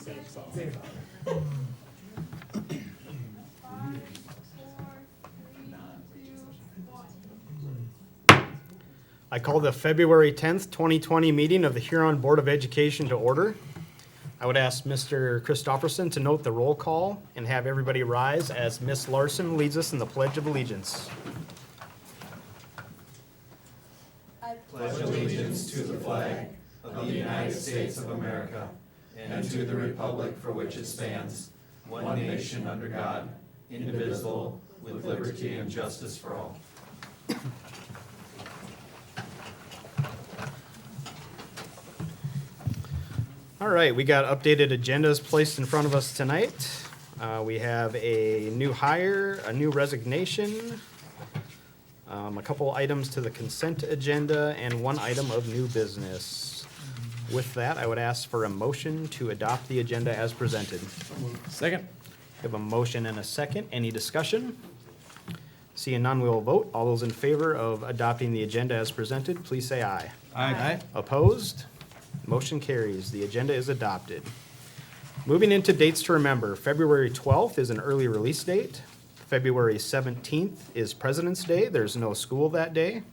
Same song. I call the February 10th, 2020 meeting of the Huron Board of Education to order. I would ask Mr. Christofferson to note the roll call and have everybody rise as Ms. Larson leads us in the Pledge of Allegiance. Pledge allegiance to the flag of the United States of America and to the republic for which it stands, one nation under God, indivisible, with liberty and justice for all. All right, we got updated agendas placed in front of us tonight. We have a new hire, a new resignation, a couple items to the consent agenda, and one item of new business. With that, I would ask for a motion to adopt the agenda as presented. Second. We have a motion and a second. Any discussion? Seeing none, we will vote. All those in favor of adopting the agenda as presented, please say aye. Aye. Opposed? Motion carries. The agenda is adopted. Moving into dates to remember, February 12th is an early release date. February 17th is President's Day. There's no school that day.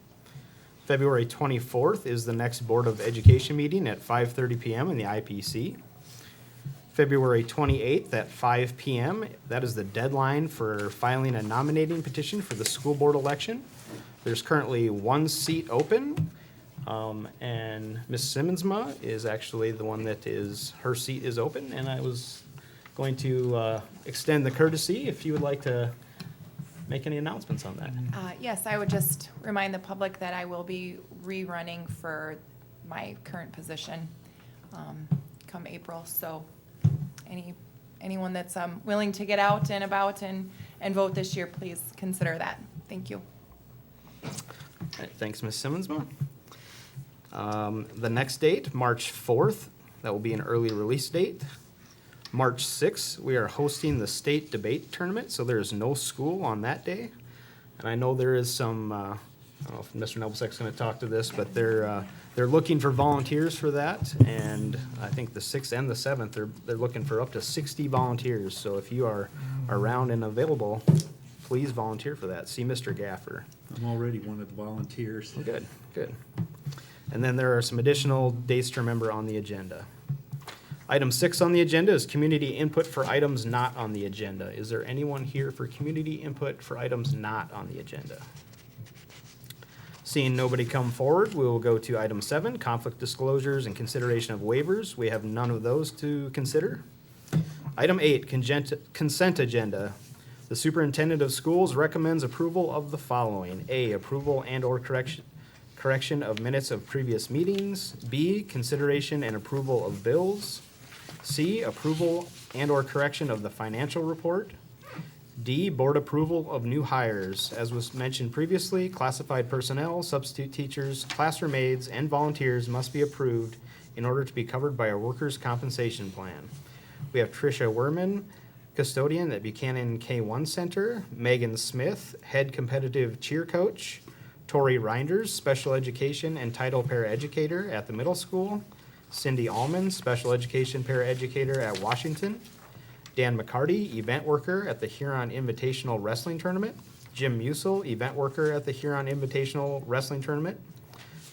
February 24th is the next Board of Education meeting at 5:30 p.m. in the IPC. February 28th at 5 p.m., that is the deadline for filing a nominating petition for the school board election. There's currently one seat open. And Ms. Simmonsma is actually the one that her seat is open, and I was going to extend the courtesy if you would like to make any announcements on that. Yes, I would just remind the public that I will be rerunning for my current position come April. So anyone that's willing to get out and about and vote this year, please consider that. Thank you. All right, thanks, Ms. Simmonsma. The next date, March 4th, that will be an early release date. March 6th, we are hosting the state debate tournament, so there is no school on that day. And I know there is some, I don't know if Mr. Noblesek's going to talk to this, but they're looking for volunteers for that. And I think the 6th and the 7th, they're looking for up to 60 volunteers. So if you are around and available, please volunteer for that. See Mr. Gaffer. I'm already one of the volunteers. Good, good. And then there are some additional dates to remember on the agenda. Item 6 on the agenda is community input for items not on the agenda. Is there anyone here for community input for items not on the agenda? Seeing nobody come forward, we will go to item 7, conflict disclosures and consideration of waivers. We have none of those to consider. Item 8, consent agenda. The superintendent of schools recommends approval of the following. A, approval and/or correction of minutes of previous meetings. B, consideration and approval of bills. C, approval and/or correction of the financial report. D, board approval of new hires. As was mentioned previously, classified personnel, substitute teachers, classroom aides, and volunteers must be approved in order to be covered by a workers' compensation plan. We have Tricia Werman, custodian at Buchanan K1 Center. Megan Smith, head competitive cheer coach. Tori Reinders, special education and title paraeducator at the middle school. Cindy Allman, special education paraeducator at Washington. Dan McCarty, event worker at the Huron Invitational Wrestling Tournament. Jim Musil, event worker at the Huron Invitational Wrestling Tournament.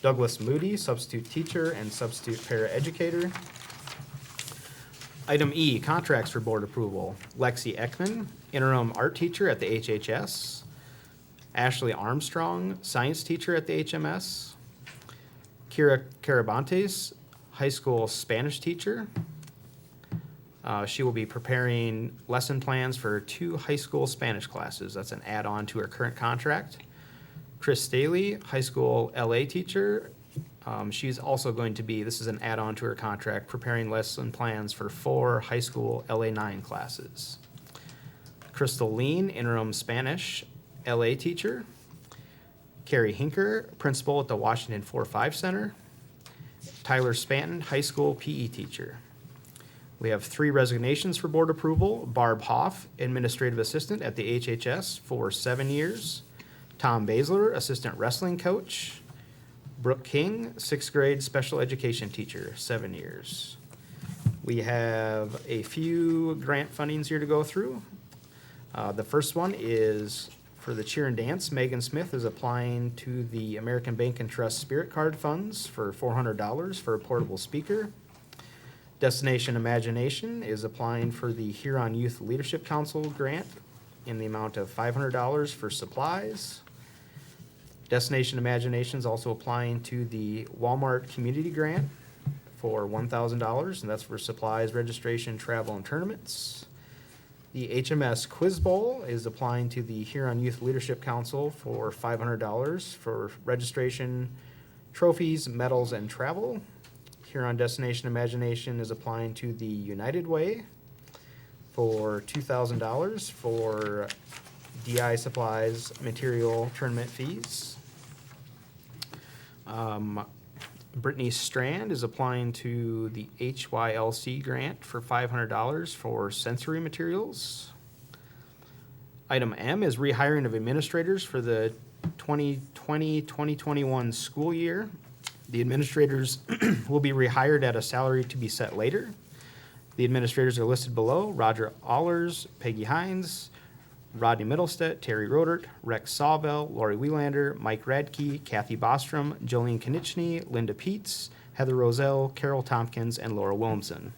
Douglas Moody, substitute teacher and substitute paraeducator. Item E, contracts for board approval. Lexi Ekman, interim art teacher at the HHS. Ashley Armstrong, science teacher at the HMS. Kira Carabantes, high school Spanish teacher. She will be preparing lesson plans for 2 high school Spanish classes. That's an add-on to her current contract. Chris Staley, high school LA teacher. She's also going to be, this is an add-on to her contract, preparing lesson plans for 4 high school LA9 classes. Crystal Lean, interim Spanish LA teacher. Carrie Hinker, principal at the Washington 4-5 Center. Tyler Spanton, high school PE teacher. We have 3 resignations for board approval. Barb Hoff, administrative assistant at the HHS for 7 years. Tom Basler, assistant wrestling coach. Brooke King, 6th grade special education teacher, 7 years. We have a few grant fundings here to go through. The first one is for the cheer and dance. Megan Smith is applying to the American Bank and Trust Spirit Card Funds for $400 for a portable speaker. Destination Imagination is applying for the Huron Youth Leadership Council grant in the amount of $500 for supplies. Destination Imagination is also applying to the Walmart Community Grant for $1,000, and that's for supplies, registration, travel, and tournaments. The HMS Quiz Bowl is applying to the Huron Youth Leadership Council for $500 for registration, trophies, medals, and travel. Huron Destination Imagination is applying to the United Way for $2,000 for DI supplies, material, tournament fees. Brittany Strand is applying to the HYLC grant for $500 for sensory materials. Item M is rehiring of administrators for the 2020-2021 school year. The administrators will be rehired at a salary to be set later. The administrators are listed below: Roger Allers, Peggy Hines, Rodney Middlestead, Terry Rodert, Rex Sawvell, Lori Wielander, Mike Radke, Kathy Bostrom, Jolene Konieczny, Linda Peets, Heather Roselle, Carol Tompkins, and Laura Williamson.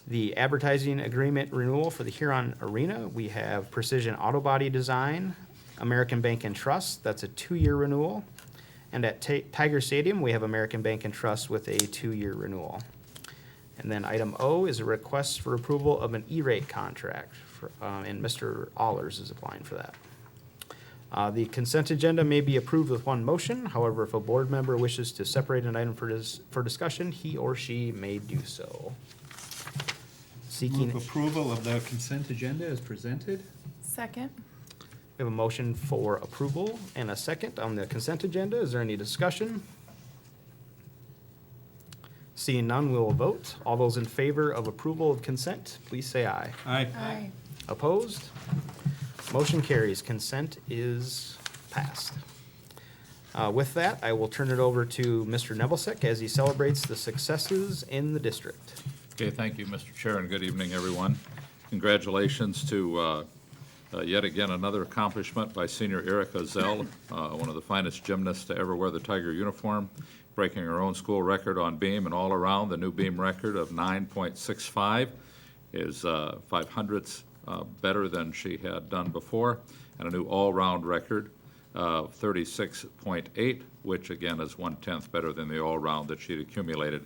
The advertising agreement renewal for the Huron Arena, we have Precision Auto Body Design, American Bank and Trust, that's a 2-year renewal. And at Tiger Stadium, we have American Bank and Trust with a 2-year renewal. And then item O is a request for approval of an E-rate contract, and Mr. Allers is applying for that. The consent agenda may be approved with one motion. However, if a board member wishes to separate an item for discussion, he or she may do so. Seeking, Move approval of the consent agenda as presented. Second. we have a motion for approval and a second on the consent agenda. Is there any discussion? Seeing none, we will vote. All those in favor of approval of consent, please say aye. Aye. Aye. Opposed? Motion carries. Consent is passed. With that, I will turn it over to Mr. Nebelsick as he celebrates the successes in the district. Okay, thank you, Mr. Chair, and good evening, everyone. Congratulations to yet again another accomplishment by senior Erica Zell, one of the finest gymnasts to ever wear the Tiger uniform, breaking her own school record on beam and all around. The new beam record of 9.65 is 5/100ths better than she had done before, and a new all-round record of 36.8, which again is 1/10 better than the all-round that she'd accumulated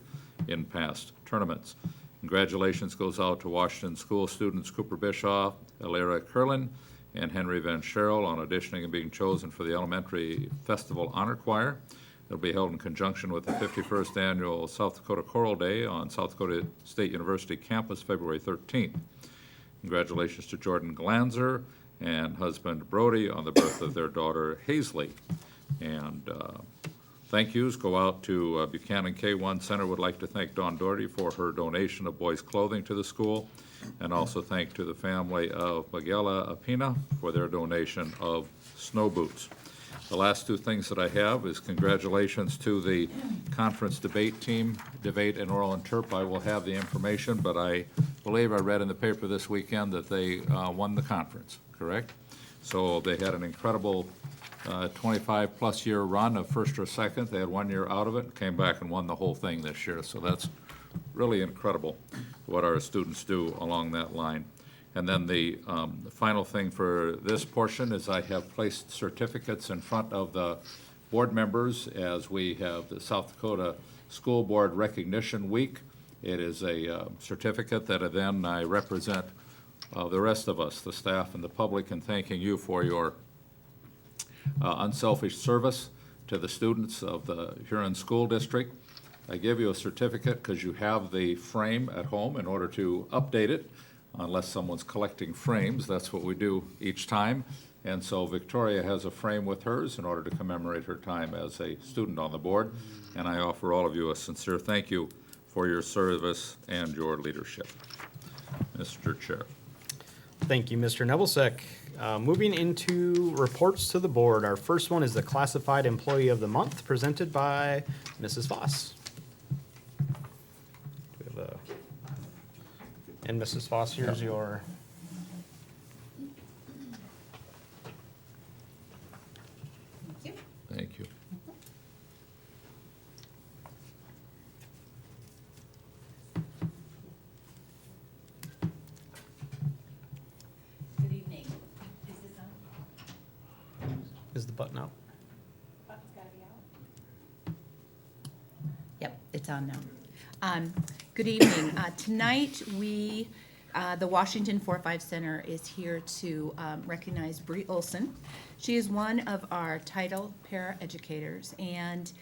in past tournaments. Congratulations goes out to Washington School students Cooper Bischoff, Elera Curlin, and Henry Van Scherel on auditioning and being chosen for the Elementary Festival Honor Choir. It'll be held in conjunction with the 51st Annual South Dakota Choral Day on South Dakota State University campus, February 13th. Congratulations to Jordan Glanzer and husband Brody on the birth of their daughter Hazley. And thank yous go out to Buchanan K-1 Center. Would like to thank Dawn Doherty for her donation of boys' clothing to the school, and also thank to the family of Miguela Apina for their donation of snow boots. The last two things that I have is congratulations to the conference debate team, debate and oral interp. I will have the information, but I believe I read in the paper this weekend that they won the conference, correct? So they had an incredible 25-plus year run of first or second. They had 1 year out of it, came back and won the whole thing this year. So that's really incredible what our students do along that line. And then the final thing for this portion is I have placed certificates in front of the board members as we have the South Dakota School Board Recognition Week. It is a certificate that then I represent the rest of us, the staff and the public, in thanking you for your unselfish service to the students of the Huron School District. I give you a certificate because you have the frame at home in order to update it, unless someone's collecting frames. That's what we do each time. And so Victoria has a frame with hers in order to commemorate her time as a student on the board. And I offer all of you a sincere thank you for your service and your leadership. Mr. Chair. Thank you, Mr. Nebelsick. Moving into reports to the board, our first one is the Classified Employee of the Month, presented by Mrs. Voss. Do we have a And Mrs. Foss, here's your, Thank you. Thank you. Good evening. Is this on? is the button out? Button's gotta be out. Yep, it's on now. Good evening. Tonight, the Washington 4-5 Center is here to recognize Bree Olson. She is one of our title paraeducators, and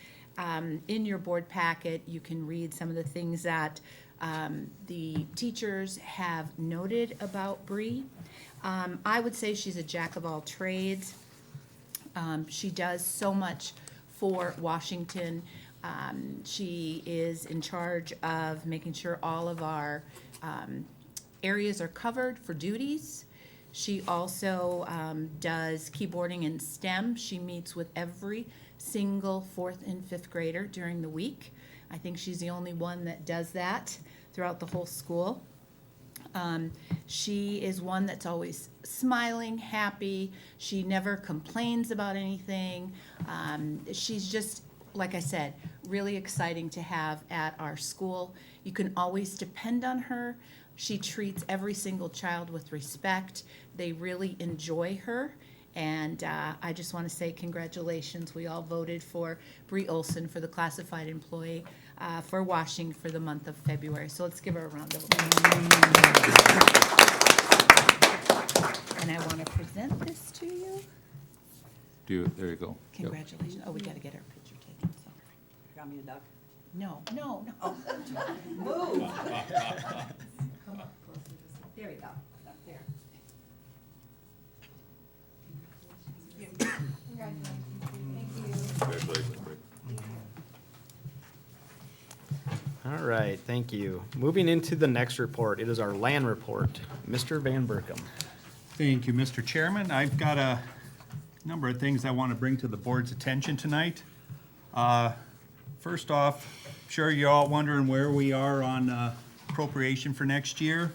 in your board packet, you can read some of the things that the teachers have noted about Bree. I would say she's a jack of all trades. She does so much for Washington. She is in charge of making sure all of our areas are covered for duties. She also does keyboarding in STEM. She meets with every single 4th and 5th grader during the week. I think she's the only one that does that throughout the whole school. She is one that's always smiling, happy. She never complains about anything. She's just, like I said, really exciting to have at our school. You can always depend on her. She treats every single child with respect. They really enjoy her. And I just want to say congratulations. We all voted for Bree Olson for the classified employee for Washington for the month of February. So let's give her a round of applause. And I want to present this to you. There you go. Yep. Congratulations. Oh, we got to get our picture taken, so. Got me a duck? No. Move! Come up closer. There you go, up there. Congratulations, Rick. All right, thank you. Moving into the next report, it is our land report. Mr. Van Berkom. Thank you, Mr. Chairman. I've got a number of things I want to bring to the board's attention tonight. First off, sure you're all wondering where we are on appropriation for next year.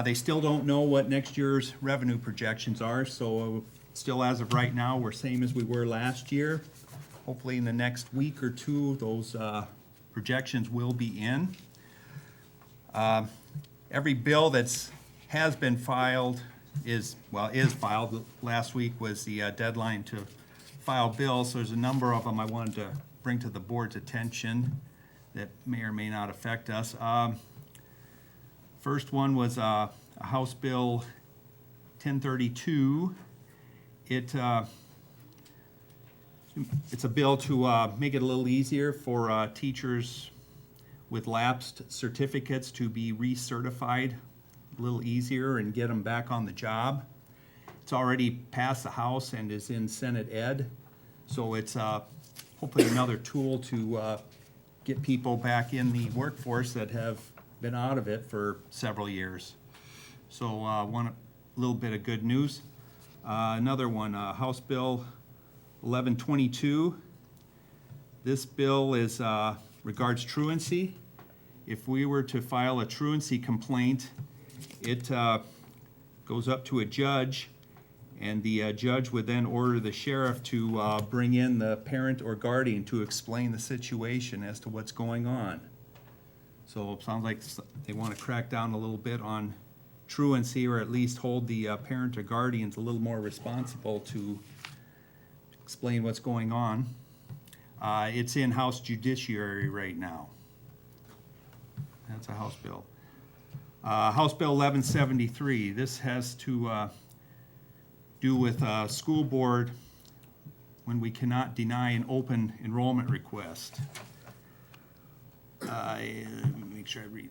They still don't know what next year's revenue projections are, so still as of right now, we're same as we were last year. Hopefully in the next week or two, those projections will be in. Every bill has been filed is filed. Last week was the deadline to file bills, so there's a number of them I wanted to bring to the board's attention that may or may not affect us. First one was House Bill 1032. It's a bill to make it a little easier for teachers with lapsed certificates to be recertified a little easier and get them back on the job. It's already passed the House and is in Senate Ed, so it's hopefully another tool to get people back in the workforce that have been out of it for several years. So one little bit of good news. Another one, House Bill 1122. This bill is regards truancy. If we were to file a truancy complaint, it goes up to a judge, and the judge would then order the sheriff to bring in the parent or guardian to explain the situation as to what's going on. So it sounds like they want to crack down a little bit on truancy, or at least hold the parent or guardians a little more responsible to explain what's going on. It's in House Judiciary right now. That's a House bill. House Bill 1173. This has to do with school board when we cannot deny an open enrollment request. Let me make sure I read.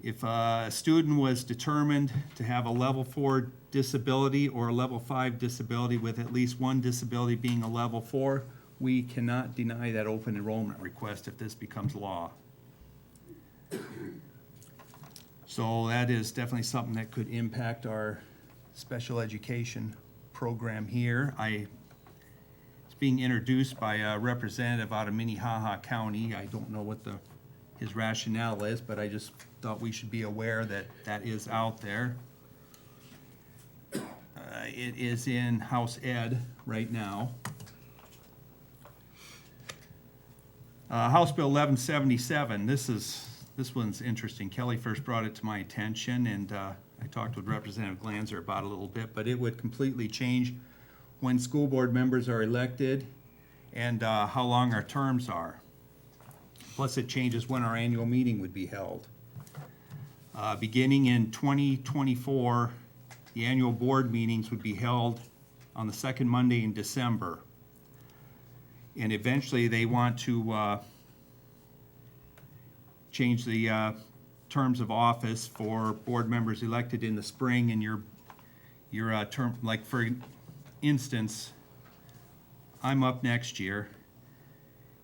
If a student was determined to have a level 4 disability or a level 5 disability with at least one disability being a level 4, we cannot deny that open enrollment request if this becomes law. So that is definitely something that could impact our special education program here. It's being introduced by a representative out of Minnehaha County. I don't know what the his rationale is, but I just thought we should be aware that that is out there. It is in House Ed right now. House Bill 1177, this one's interesting. Kelly first brought it to my attention, and I talked with Representative Glanzer about it a little bit, but it would completely change when school board members are elected and how long our terms are. Plus, it changes when our annual meeting would be held. Beginning in 2024, the annual board meetings would be held on the second Monday in December. And eventually, they want to change the terms of office for board members elected in the spring, and your term, like for instance, I'm up next year.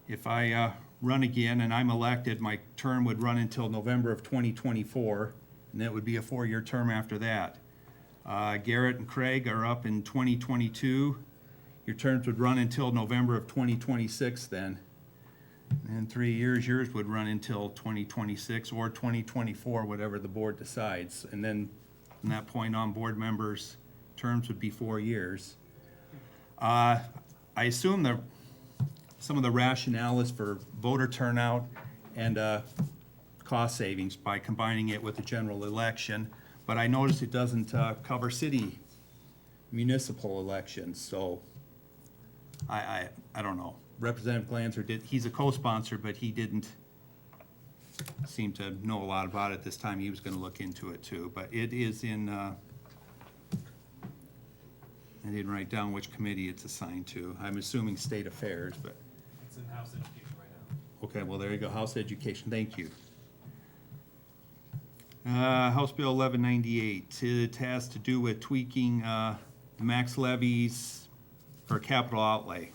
If I run again and I'm elected, my term would run until November of 2024, and that would be a 4-year term after that. Garrett and Craig are up in 2022. Your terms would run until November of 2026 then. And in 3 years, yours would run until 2026 or 2024, whatever the board decides. And then from that point on, board members' terms would be 4 years. I assume that some of the rationale is for voter turnout and cost savings by combining it with the general election. But I noticed it doesn't cover city municipal elections, so I don't know. Representative Glanzer he's a co-sponsor, but he didn't seem to know a lot about it this time. He was gonna look into it too, but it is in, I didn't write down which committee it's assigned to. I'm assuming State Affairs, but, It's in House Education right now. okay, well, there you go, House Education, thank you. House Bill 1198, it has to do with tweaking the max levies for capital outlay.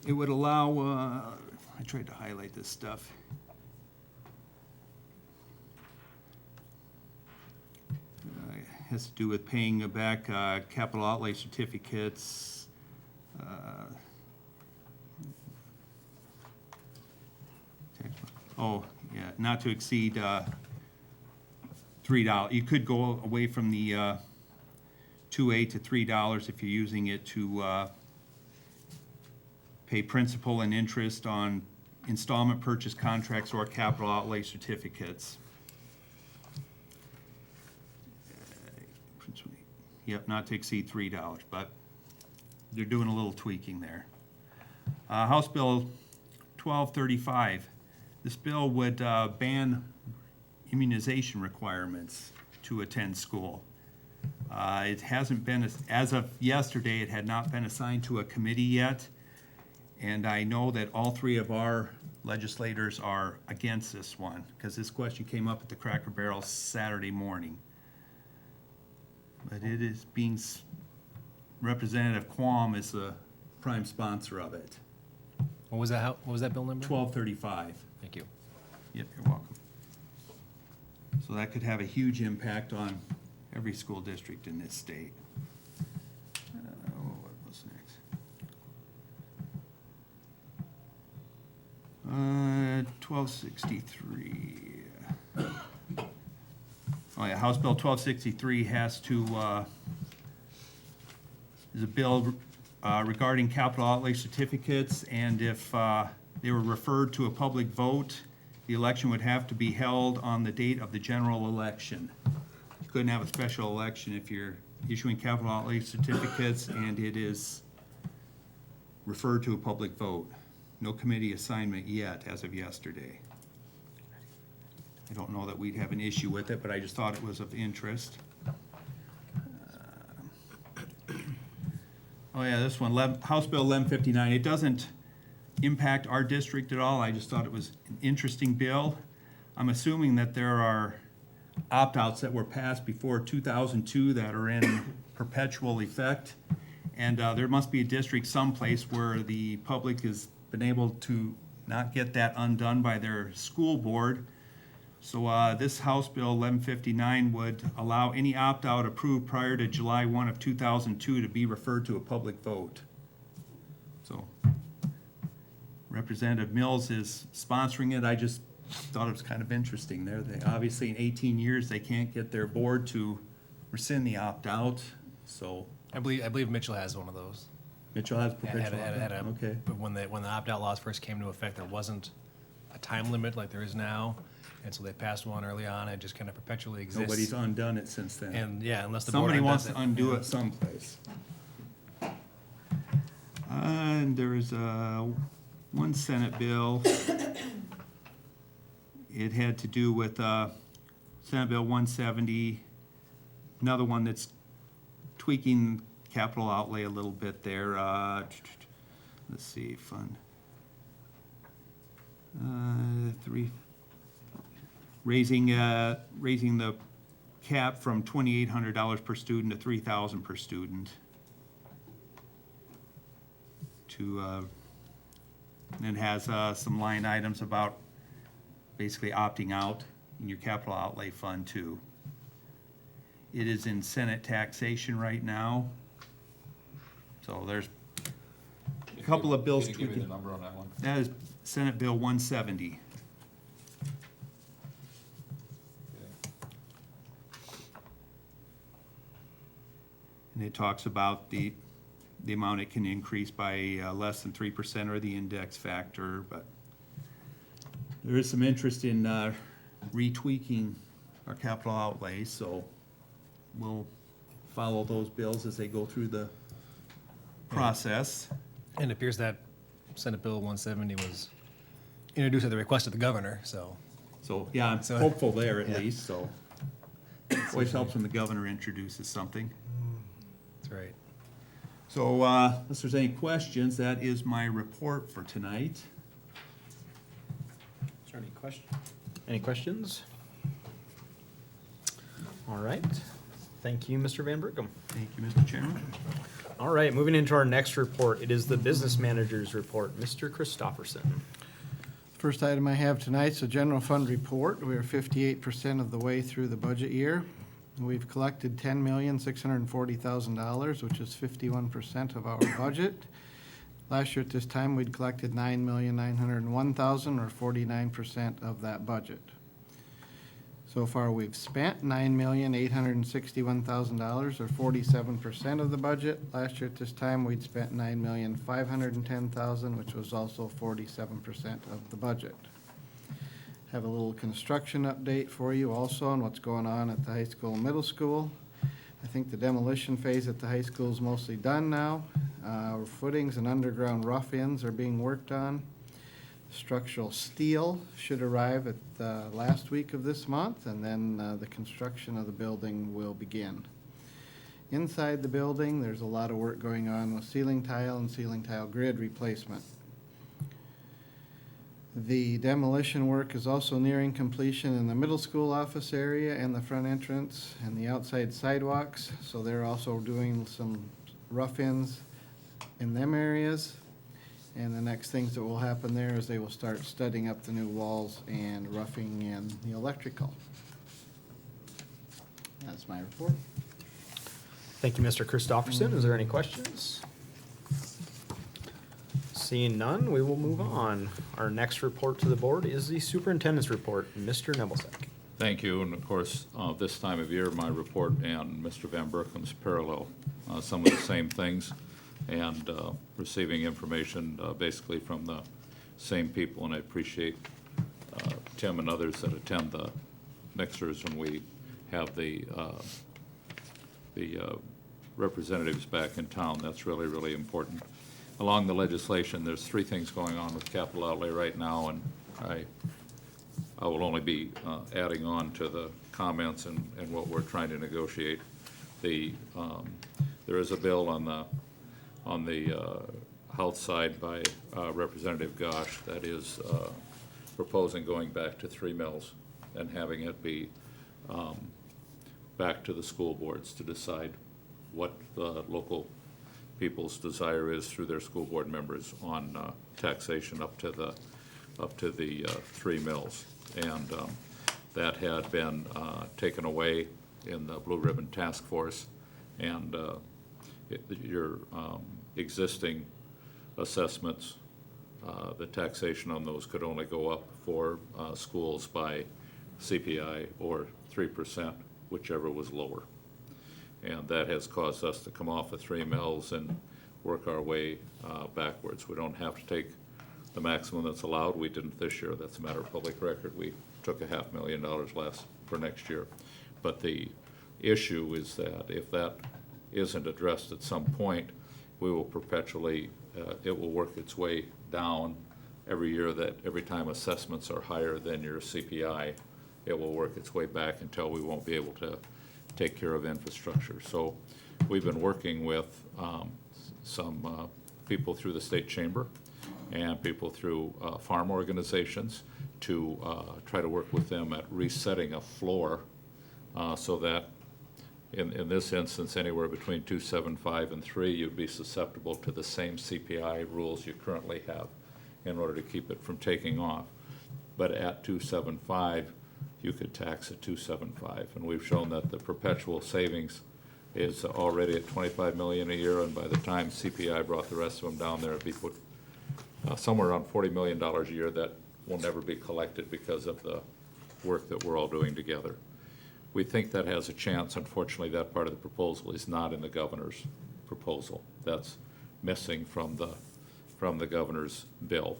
It would allow, I tried to highlight this stuff. It has to do with paying back capital outlay certificates. Oh, yeah, not to exceed $3. You could go away from the $2.8 to $3 if you're using it to pay principal and interest on installment purchase contracts or capital outlay certificates. Yep, not to exceed $3, but they're doing a little tweaking there. House Bill 1235. This bill would ban immunization requirements to attend school. It hasn't been, as of yesterday, it had not been assigned to a committee yet. And I know that all 3 of our legislators are against this one, because this question came up at the Cracker Barrel Saturday morning. But it is being, Representative Quam is the prime sponsor of it. What was that, what was that bill number? 1235. Thank you. Yep, you're welcome. So that could have a huge impact on every school district in this state. What was next? 1263. Oh yeah, House Bill 1263 has to, is a bill regarding capital outlay certificates, and if they were referred to a public vote, the election would have to be held on the date of the general election. You couldn't have a special election if you're issuing capital outlay certificates and it is referred to a public vote. No committee assignment yet as of yesterday. I don't know that we'd have an issue with it, but I just thought it was of interest. Oh yeah, this one, House Bill 1159. It doesn't impact our district at all. I just thought it was an interesting bill. I'm assuming that there are opt-outs that were passed before 2002 that are in perpetual effect. And there must be a district someplace where the public has been able to not get that undone by their school board. So this House Bill 1159 would allow any opt-out approved prior to July 1 of 2002 to be referred to a public vote. So Representative Mills is sponsoring it. I just thought it was kind of interesting there. They, obviously in 18 years, they can't get their board to rescind the opt-out, so I believe Mitchell has one of those. Mitchell has Had perpetual a- opt-out. Okay. But when the opt-out laws first came into effect, there wasn't a time limit like there is now. And so they passed one early on, and it just kind of perpetually exists. Nobody's undone it since then. And, yeah, unless the board Somebody wants undoes to it. undo it someplace. And there is one Senate bill. It had to do with Senate Bill 170, another one that's tweaking capital outlay a little bit there. Let's see, fund. Raising the cap from $2,800 per student to $3,000 per student. And it has some line items about basically opting out in your capital outlay fund too. It is in Senate taxation right now. So there's a couple of bills Can you give me tweaking. the number on that one? That is Senate Bill 170. And it talks about the amount it can increase by less than 3% or the index factor, but there is some interest in retweaking our capital outlay, so we'll follow those bills as they go through the process. And it appears that Senate Bill 170 was introduced at the request of the governor, so. So, yeah, I'm So- hopeful there at Yeah. least, so. Always helps when the governor introduces something. That's right. So, unless there's any questions, that is my report for tonight. Is there any questions? Any questions? All right. Thank you, Mr. Van Bruggen. Thank you, Mr. Chairman. All right, moving into our next report, it is the business manager's report. Mr. Christopherson. First item I have tonight's a general fund report. We are 58% of the way through the budget year. We've collected $10,640,000, which is 51% of our budget. Last year at this time, we'd collected $9,901,000, or 49% of that budget. So far, we've spent $9,861,000, or 47% of the budget. Last year at this time, we'd spent $9,510,000, which was also 47% of the budget. Have a little construction update for you also on what's going on at the high school and middle school. I think the demolition phase at the high school is mostly done now. Footings and underground rough-ins are being worked on. Structural steel should arrive at the last week of this month, and then the construction of the building will begin. Inside the building, there's a lot of work going on with ceiling tile and ceiling tile grid replacement. The demolition work is also nearing completion in the middle school office area and the front entrance and the outside sidewalks, so they're also doing some rough-ins in them areas. And the next things that will happen there is they will start studding up the new walls and roughing in the electrical. That's my report. Thank you, Mr. Christopherson. Is there any questions? Seeing none, we will move on. Our next report to the board is the superintendent's report. Mr. Nebelsack. Thank you, and of course, this time of year, my report and Mr. Van Berken's parallel some of the same things, and receiving information basically from the same people, and I appreciate Tim and others that attend the mixers when we have the representatives back in town. That's really, really important. Along the legislation, there's three things going on with capital outlay right now, and I will only be adding on to the comments and what we're trying to negotiate. There is a bill on the health side by Representative Gosh that is proposing going back to 3 mills and having it be back to the school boards to decide what the local people's desire is through their school board members on taxation up to the 3 mills. And that had been taken away in the Blue Ribbon Task Force, and your existing assessments the taxation on those could only go up for schools by CPI or 3%, whichever was lower. And that has caused us to come off of 3 mills and work our way backwards. We don't have to take the maximum that's allowed. We didn't this year. That's a matter of public record. We took $500,000 less for next year. But the issue is that if that isn't addressed at some point, we will perpetually, it will work its way down every year, that every time assessments are higher than your CPI, it will work its way back until we won't be able to take care of infrastructure. So we've been working with some people through the state chamber and people through farm organizations to try to work with them at resetting a floor so that in this instance, anywhere between 2.75 and 3, you'd be susceptible to the same CPI rules you currently have in order to keep it from taking off. But at 2.75, you could tax at 2.75, and we've shown that the perpetual savings is already at 25 million a year, and by the time CPI brought the rest of them down there, it'd be put somewhere around $40 million a year that will never be collected because of the work that we're all doing together. We think that has a chance. Unfortunately, that part of the proposal is not in the governor's proposal. That's missing from the governor's bill.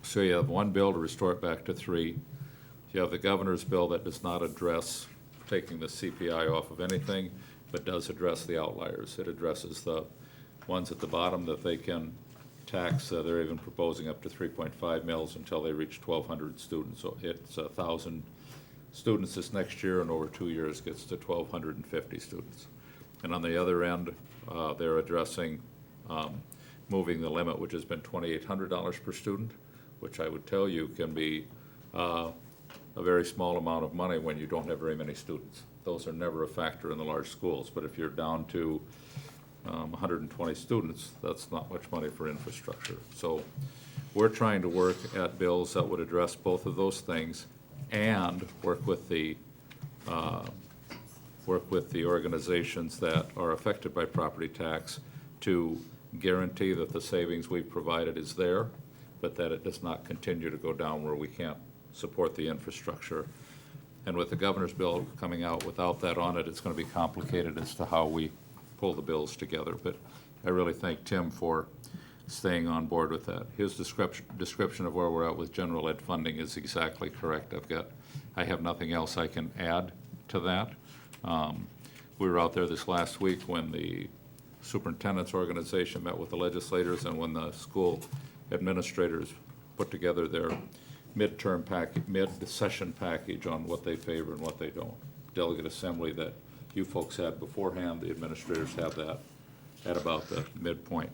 So you have one bill to restore it back to 3. You have the governor's bill that does not address taking the CPI off of anything, but does address the outliers. It addresses the ones at the bottom that they can tax. They're even proposing up to 3.5 mils until they reach 1,200 students. So it's 1,000 students this next year, and over 2 years gets to 1,250 students. And on the other end, they're addressing moving the limit, which has been $2,800 per student, which I would tell you can be a very small amount of money when you don't have very many students. Those are never a factor in the large schools, but if you're down to 120 students, that's not much money for infrastructure. So we're trying to work at bills that would address both of those things and work with the organizations that are affected by property tax to guarantee that the savings we've provided is there, but that it does not continue to go down where we can't support the infrastructure. And with the governor's bill coming out without that on it, it's going to be complicated as to how we pull the bills together. But I really thank Tim for staying on board with that. His description of where we're at with general ed funding is exactly correct. I have nothing else I can add to that. We were out there this last week when the superintendent's organization met with the legislators and when the school administrators put together their mid-session package on what they favor and what they don't. Delegate assembly that you folks had beforehand, the administrators have that at about the midpoint.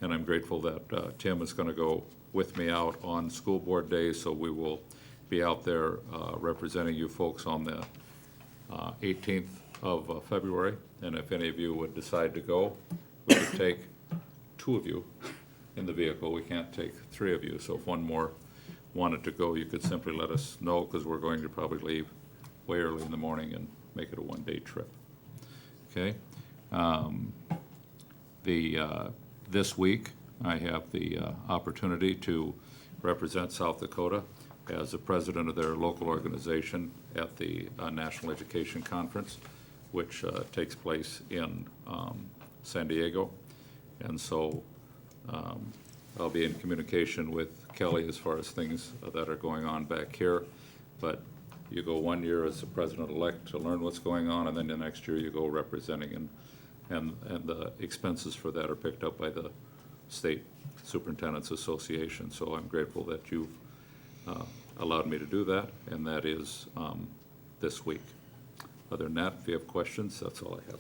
And I'm grateful that Tim is going to go with me out on school board days, so we will be out there representing you folks on the 18th of February. And if any of you would decide to go, we could take 2 of you in the vehicle. We can't take 3 of you, so if one more wanted to go, you could simply let us know, because we're going to probably leave way early in the morning and make it a one-day trip. Okay? This week, I have the opportunity to represent South Dakota as the president of their local organization at the National Education Conference, which takes place in San Diego. And so I'll be in communication with Kelly as far as things that are going on back here. But you go 1 year as the president-elect to learn what's going on, and then the next year you go representing, and the expenses for that are picked up by the State Superintendent's Association. So I'm grateful that you've allowed me to do that, and that is this week. Other than that, if you have questions, that's all I have.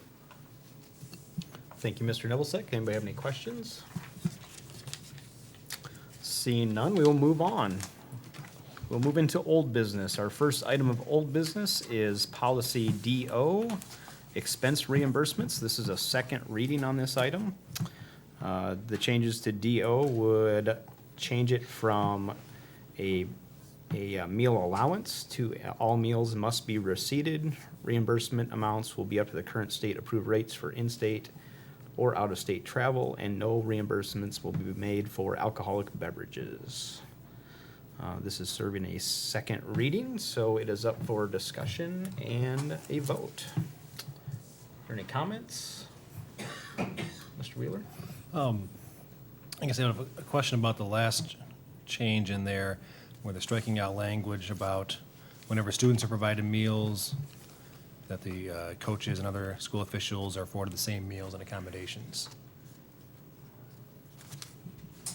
Thank you, Mr. Nibblesick. Anybody have any questions? Seeing none, we will move on. We'll move into old business. Our first item of old business is policy DO, expense reimbursements. This is a second reading on this item. The changes to DO would change it from a meal allowance to all meals must be receipted. Reimbursement amounts will be up to the current state approved rates for in-state or out-of-state travel, and no reimbursements will be made for alcoholic beverages. This is serving a second reading, so it is up for discussion and a vote. Are there any comments? Mr. Wheeler? I guess I have a question about the last change in there, where they're striking out language about whenever students are provided meals, that the coaches and other school officials are afforded the same meals and accommodations.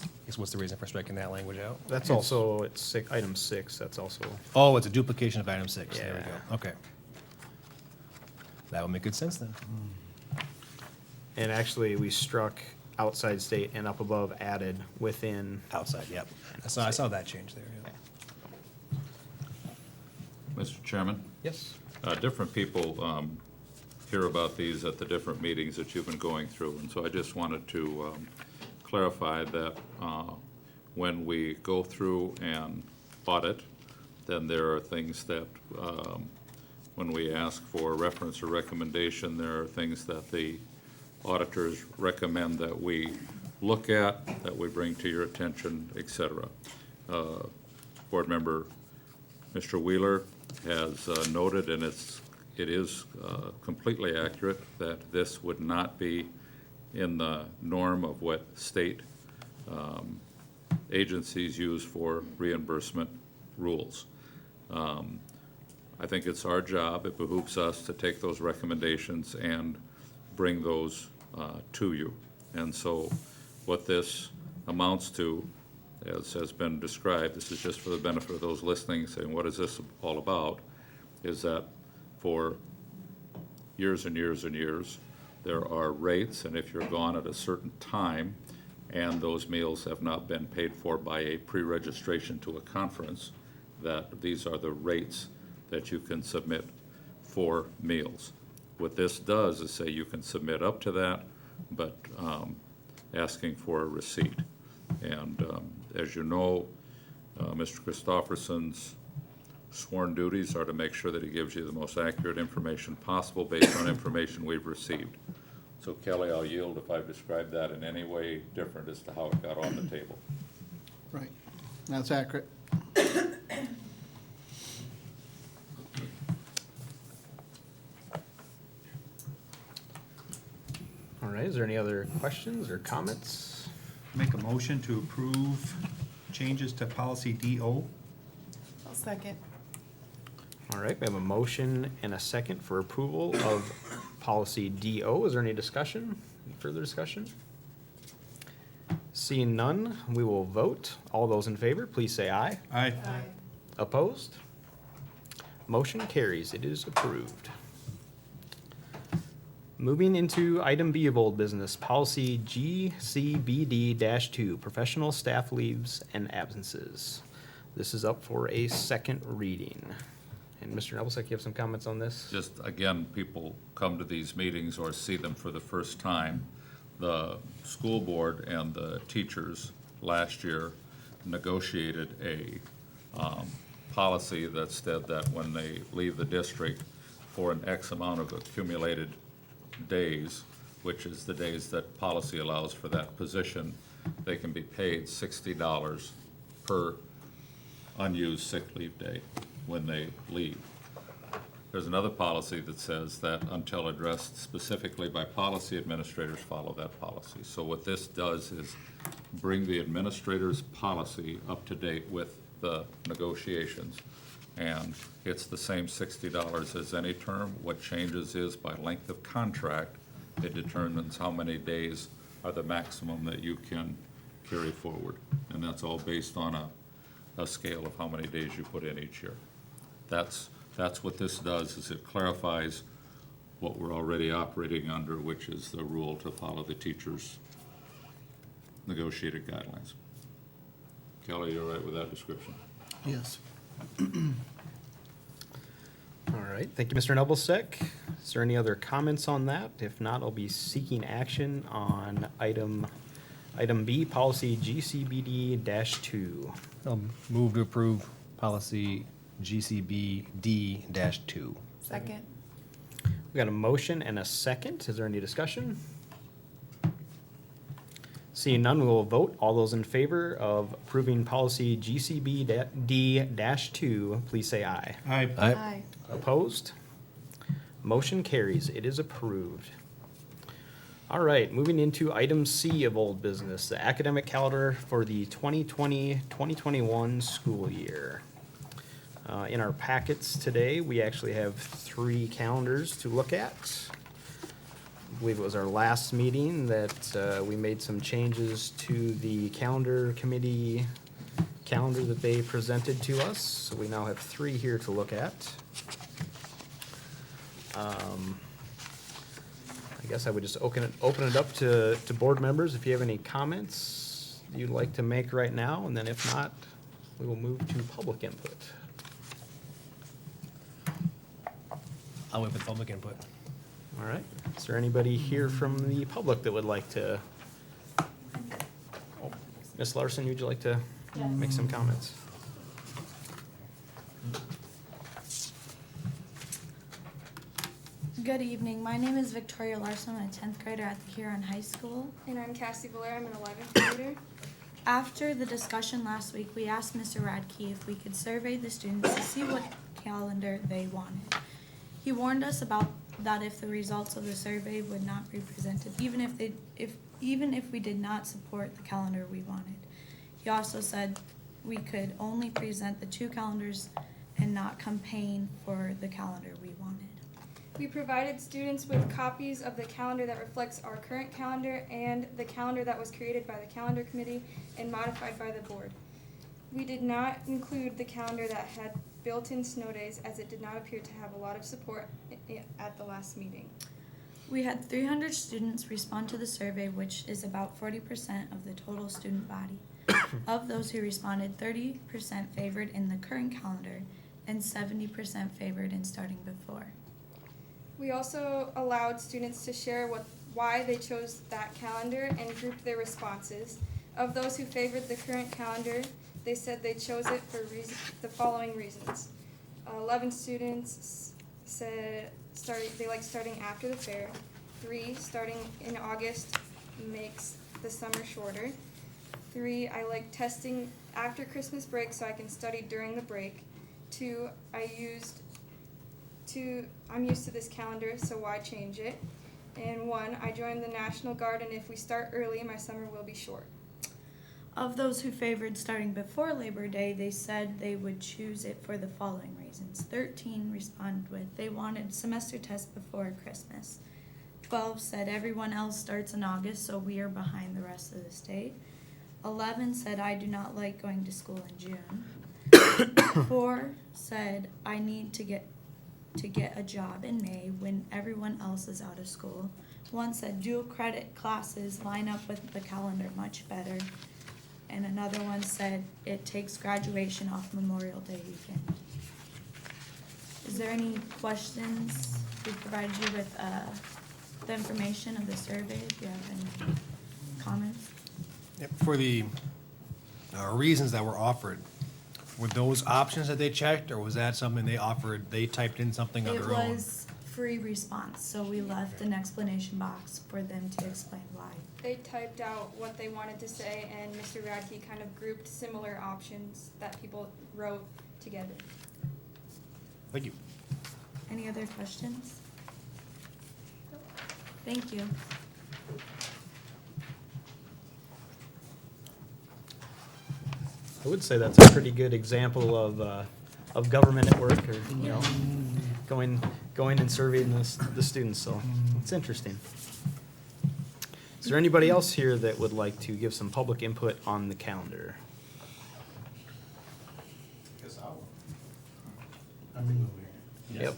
I guess what's the reason for striking that language out? That's also, it's item 6, that's also, Oh, it's a duplication of item 6. There we Yeah. go. Okay. That would make good sense then. and actually, we struck outside state and up above added within. Outside, yep. I saw that change there, yeah. Mr. Chairman? Yes. Different people hear about these at the different meetings that you've been going through, and so I just wanted to clarify that when we go through and audit, then there are things that, when we ask for reference or recommendation, there are things that the auditors recommend that we look at, that we bring to your attention, et cetera. Board member Mr. Wheeler has noted, and it is completely accurate, that this would not be in the norm of what state agencies use for reimbursement rules. I think it's our job, it behooves us to take those recommendations and bring those to you. And so what this amounts to, as has been described, this is just for the benefit of those listening, saying, what is this all about? Is that for years and years and years, there are rates, and if you're gone at a certain time and those meals have not been paid for by a pre-registration to a conference, that these are the rates that you can submit for meals. What this does is say you can submit up to that, but asking for a receipt. And as you know, Mr. Christofferson's sworn duties are to make sure that he gives you the most accurate information possible based on information we've received. So Kelly, I'll yield if I've described that in any way different as to how it got on the table. Right, that's accurate. All right, is there any other questions or comments? Make a motion to approve changes to policy DO. I'll second. All right, we have a motion and a second for approval of policy DO. Is there any discussion? Any further discussion? Seeing none, we will vote. All those in favor, please say aye. Aye. Opposed? Motion carries. It is approved. Moving into item B of old business, policy GCBD-2, professional staff leaves and absences. This is up for a second reading. And Mr. Nebelsick, you have some comments on this? Just, again, people come to these meetings or see them for the first time. The school board and the teachers last year negotiated a policy that said that when they leave the district for an X amount of accumulated days, which is the days that policy allows for that position, they can be paid $60 per unused sick leave day when they leave. There's another policy that says that until addressed specifically by policy, administrators follow that policy. So what this does is bring the administrator's policy up to date with the negotiations. And it's the same $60 as any term. What changes is by length of contract, it determines how many days are the maximum that you can carry forward. And that's all based on a scale of how many days you put in each year. That's what this does, is it clarifies what we're already operating under, which is the rule to follow the teacher's negotiated guidelines. Kelly, you all right with that description? Yes. All right, thank you, Mr. Nebelsick. Is there any other comments on that? If not, I'll be seeking action on item B, policy GCBD-2. I'll move to approve policy GCBD-2. Second. We got a motion and a second. Is there any discussion? Seeing none, we will vote. All those in favor of approving policy GCBD-2, please say aye. Aye. Opposed? Motion carries. It is approved. All right, moving into item C of old business, the academic calendar for the 2020-2021 school year. In our packets today, we actually have 3 calendars to look at. I believe it was our last meeting that we made some changes to the calendar committee calendar that they presented to us. So we now have 3 here to look at. I guess I would just open it up to board members if you have any comments you'd like to make right now, and then if not, we will move to public input. I'll wait for public input. All right, is there anybody here from the public that would like to? Oh, Ms. Larson, would you like to make some comments? Good evening. My name is Victoria Larson. I'm a 10th grader at the Huron High School. And I'm Cassie Valera. I'm an 11th grader. After the discussion last week, we asked Mr. Radke if we could survey the students to see what calendar they wanted. He warned us about that if the results of the survey would not be presented, even if we did not support the calendar we wanted. He also said we could only present the 2 calendars and not campaign for the calendar we wanted. We provided students with copies of the calendar that reflects our current calendar and the calendar that was created by the calendar committee and modified by the board. We did not include the calendar that had built-in snow days, as it did not appear to have a lot of support at the last meeting. We had 300 students respond to the survey, which is about 40% of the total student body. Of those who responded, 30% favored in the current calendar and 70% favored in starting before. We also allowed students to share why they chose that calendar and grouped their responses. Of those who favored the current calendar, they said they chose it for the following reasons. 11 students said they like starting after the fair. 3, starting in August makes the summer shorter. 3, I like testing after Christmas break so I can study during the break. 2, I'm used to this calendar, so why change it? And 1, I joined the National Guard, and if we start early, my summer will be short. Of those who favored starting before Labor Day, they said they would choose it for the following reasons. 13 responded with they wanted semester tests before Christmas. 12 said everyone else starts in August, so we are behind the rest of the state. 11 said I do not like going to school in June. 4 said I need to get a job in May when everyone else is out of school. 1 said dual credit classes line up with the calendar much better. And another one said it takes graduation off Memorial Day weekend. Is there any questions? We provided you with the information of the survey. If you have any comments. Yep, for the reasons that were offered, were those options that they checked, or was that something they offered, they typed in something of It their own? was free response, so we left an explanation box for them to explain why. They typed out what they wanted to say, and Mr. Radke kind of grouped similar options that people wrote together. Thank you. Any other questions? Thank you. I would say that's a pretty good example of government at work, or, you know, going and surveying the students, so it's interesting. Is there anybody else here that would like to give some public input on the calendar? Guess I'll. Yep.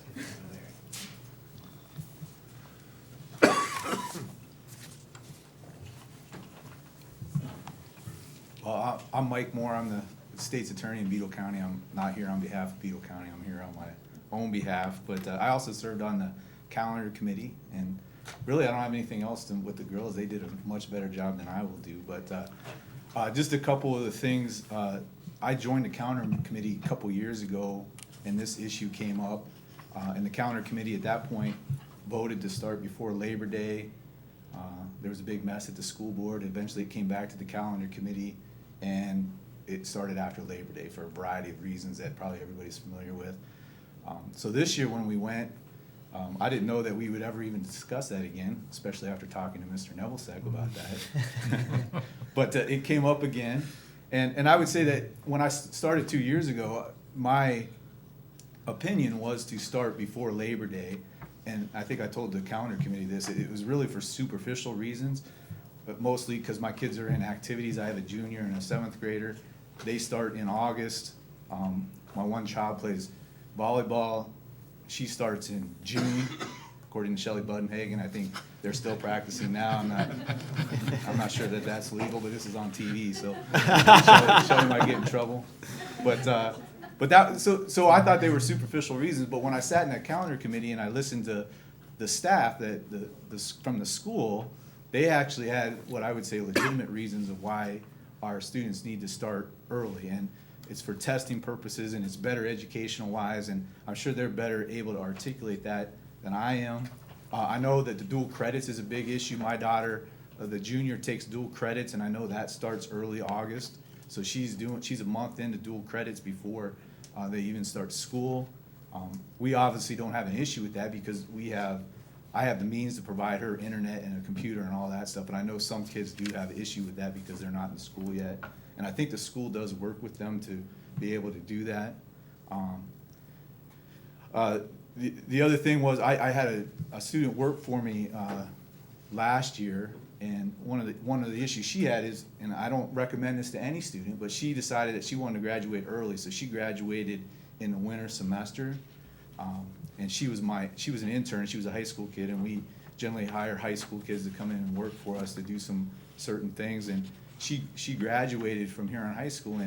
Well, I'm Mike Moore. I'm the state's attorney in Beetle County. I'm not here on behalf of Beetle County. I'm here on my own behalf. But I also served on the calendar committee, and really I don't have anything else with the girls. They did a much better job than I will do. But just a couple of the things. I joined the calendar committee a couple years ago, and this issue came up. And the calendar committee at that point voted to start before Labor Day. There was a big mess at the school board. Eventually, it came back to the calendar committee, and it started after Labor Day for a variety of reasons that probably everybody's familiar with. So this year when we went, I didn't know that we would ever even discuss that again, especially after talking to Mr. Nevelsek about that. But it came up again, and I would say that when I started 2 years ago, my opinion was to start before Labor Day, and I think I told the calendar committee this. It was really for superficial reasons, but mostly because my kids are in activities. I have a junior and a 7th grader. They start in August. My one child plays volleyball. She starts in June, according to Shelley Budenhagen. I think they're still practicing now. I'm not sure that that's legal, but this is on TV, so Shelley might get in trouble. So I thought they were superficial reasons, but when I sat in that calendar committee and I listened to the staff from the school, they actually had what I would say legitimate reasons of why our students need to start early. And it's for testing purposes, and it's better educational wise, and I'm sure they're better able to articulate that than I am. I know that the dual credits is a big issue. My daughter, the junior, takes dual credits, and I know that starts early August. So she's a month into dual credits before they even start school. We obviously don't have an issue with that because I have the means to provide her internet and a computer and all that stuff, but I know some kids do have an issue with that because they're not in school yet. And I think the school does work with them to be able to do that. The other thing was I had a student work for me last year, and one of the issues she had is, and I don't recommend this to any student, but she decided that she wanted to graduate early, so she graduated in the winter semester. And she was an intern. She was a high school kid, and we generally hire high school kids to come in and work for us to do some certain things. And she graduated from Huron High School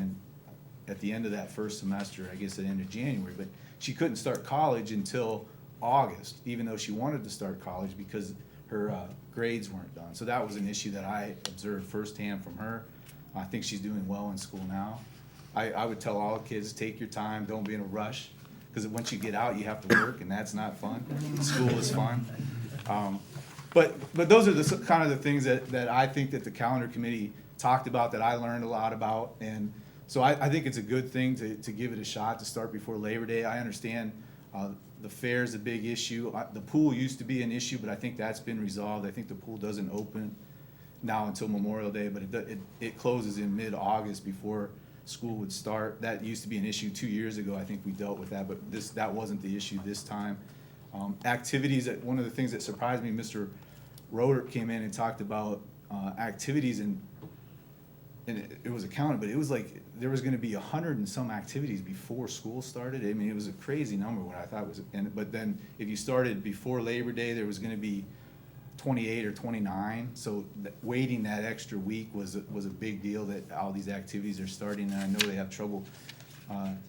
at the end of that first semester, I guess at the end of January. But she couldn't start college until August, even though she wanted to start college because her grades weren't done. So that was an issue that I observed firsthand from her. I think she's doing well in school now. I would tell all kids, take your time, don't be in a rush. Because once you get out, you have to work, and that's not fun. School is fun. But those are the kind of the things that I think that the calendar committee talked about, that I learned a lot about. And so I think it's a good thing to give it a shot to start before Labor Day. I understand the fair is a big issue. The pool used to be an issue, but I think that's been resolved. I think the pool doesn't open now until Memorial Day, but it closes in mid-August before school would start. That used to be an issue 2 years ago. I think we dealt with that, but that wasn't the issue this time. Activities, one of the things that surprised me, Mr. Roder came in and talked about activities, and it was accounted, but it was like there was going to be 100 and some activities before school started. I mean, it was a crazy number. What I thought was, but then if you started before Labor Day, there was going to be 28 or 29. So waiting that extra week was a big deal, that all these activities are starting, and I know they have trouble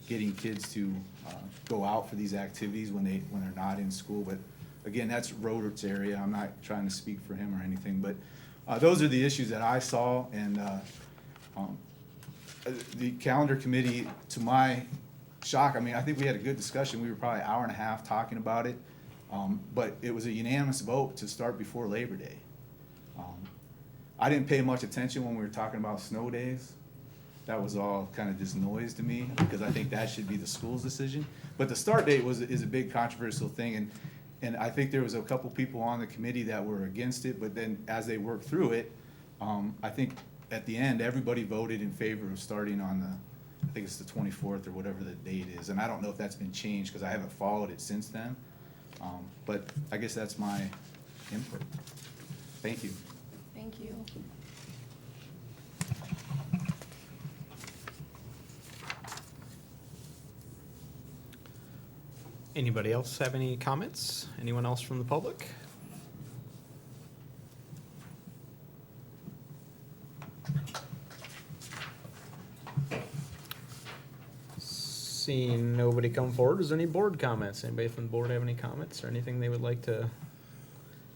getting kids to go out for these activities when they're not in school. But again, that's Rodert's area. I'm not trying to speak for him or anything, but those are the issues that I saw. And the calendar committee, to my shock, I mean, I think we had a good discussion. We were probably an hour and a half talking about it. But it was a unanimous vote to start before Labor Day. I didn't pay much attention when we were talking about snow days. That was all kind of just noise to me, because I think that should be the school's decision. But the start date is a big controversial thing, and I think there was a couple people on the committee that were against it, but then as they worked through it, I think at the end, everybody voted in favor of starting on I think it's the 24th or whatever the date is, and I don't know if that's been changed because I haven't followed it since then. But I guess that's my input. Thank you. Thank you. Anybody else have any comments? Anyone else from the public? Seeing nobody come forward, is there any board comments? Anybody from the board have any comments or anything they would like to?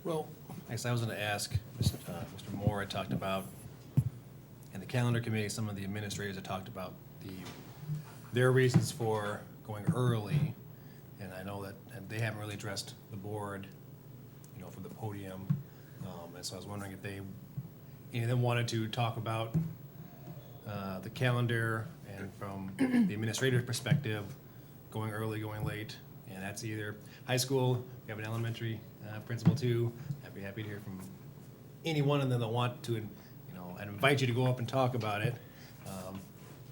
Well, I guess I was going to ask, Mr. Moore had talked about, in the calendar committee, some of the administrators had talked about their reasons for going early, and I know that they haven't really addressed the board, from the podium. And so I was wondering if any of them wanted to talk about the calendar and from the administrative perspective, going early, going late. And that's either high school, we have an elementary principal too. I'd be happy to hear from any one of them that want to, I'd invite you to go up and talk about it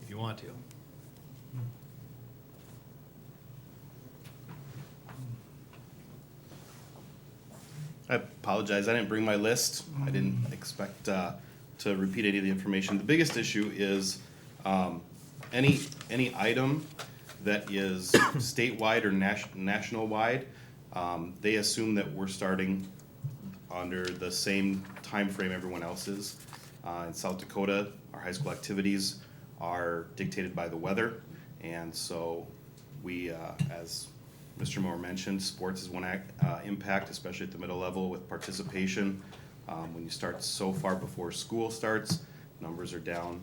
if you want to. I apologize, I didn't bring my list. I didn't expect to repeat any of the information. The biggest issue is any item that is statewide or national-wide, they assume that we're starting under the same time frame everyone else is. In South Dakota, our high school activities are dictated by the weather, and so we, as Mr. Moore mentioned, sports is one impact, especially at the middle level with participation. When you start so far before school starts, numbers are down.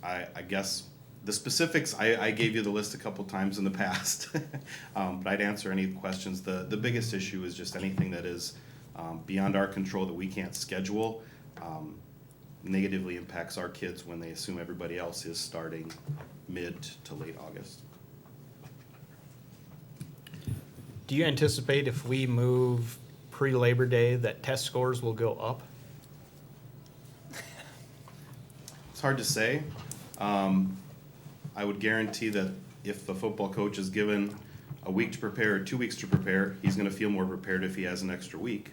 I guess the specifics, I gave you the list a couple times in the past, but I'd answer any questions. The biggest issue is just anything that is beyond our control that we can't schedule, negatively impacts our kids when they assume everybody else is starting mid to late August. Do you anticipate if we move pre-Labor Day that test scores will go up? It's hard to say. I would guarantee that if the football coach is given a week to prepare or 2 weeks to prepare, he's going to feel more prepared if he has an extra week.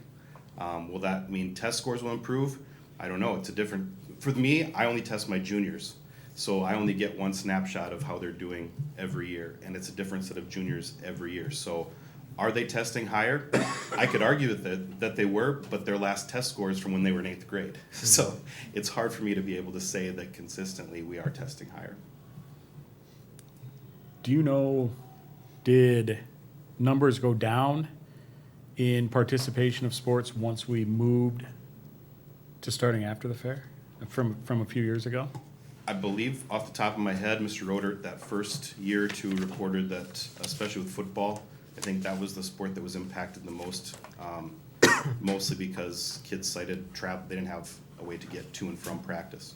Will that mean test scores will improve? I don't know. It's a different, for me, I only test my juniors. So I only get one snapshot of how they're doing every year, and it's a different set of juniors every year. So are they testing higher? I could argue that they were, but their last test scores from when they were in 8th grade. So it's hard for me to be able to say that consistently we are testing higher. Do you know, did numbers go down in participation of sports once we moved to starting after the fair from a few years ago? I believe off the top of my head, Mr. Roder, that first year or two reported that, especially with football, I think that was the sport that was impacted the most, mostly because kids cited they didn't have a way to get to and from practice.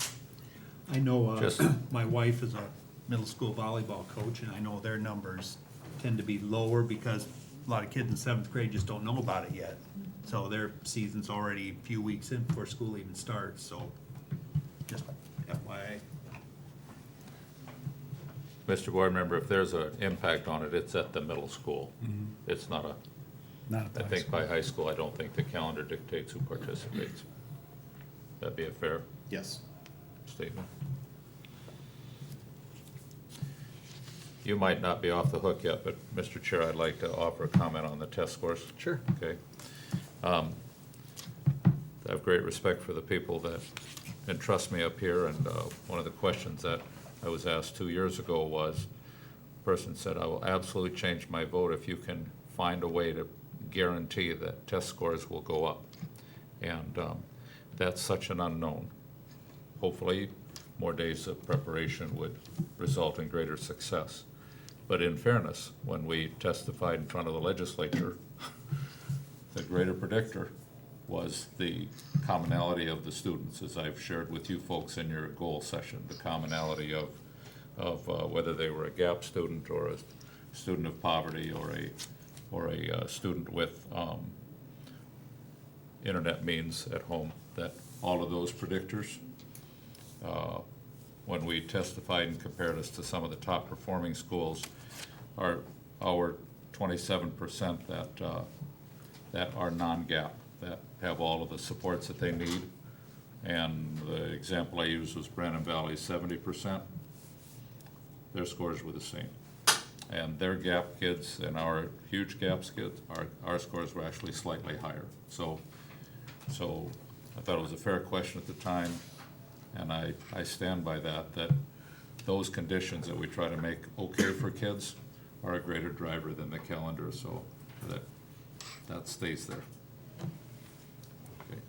I know my wife is a middle school volleyball coach, and I know their numbers tend to be lower because a lot of kids in 7th grade just don't know about it yet. So their season's already a few weeks in before school even starts, so just FYI. Mr. Board Member, if there's an impact on it, it's at the middle school. It's not I think by high school, I don't think the calendar dictates who participates. That'd be a fair Yes. statement. You might not be off the hook yet, but Mr. Chair, I'd like to offer a comment on the test scores. Sure. Okay. I have great respect for the people that entrust me up here, and one of the questions that I was asked 2 years ago was, a person said, I will absolutely change my vote if you can find a way to guarantee that test scores will go up. And that's such an unknown. Hopefully, more days of preparation would result in greater success. But in fairness, when we testified in front of the legislature, the greater predictor was the commonality of the students, as I've shared with you folks in your goal session, the commonality of whether they were a GAP student or a student of poverty or a student with internet means at home, that all of those predictors, when we testified and compared us to some of the top performing schools, our 27% that are non-GAP, that have all of the supports that they need. And the example I used was Brandon Valley's 70%. Their scores were the same. And their GAP kids and our huge GAPS kids, our scores were actually slightly higher. So I thought it was a fair question at the time, and I stand by that those conditions that we try to make okay for kids are a greater driver than the calendar, so that stays there. Okay.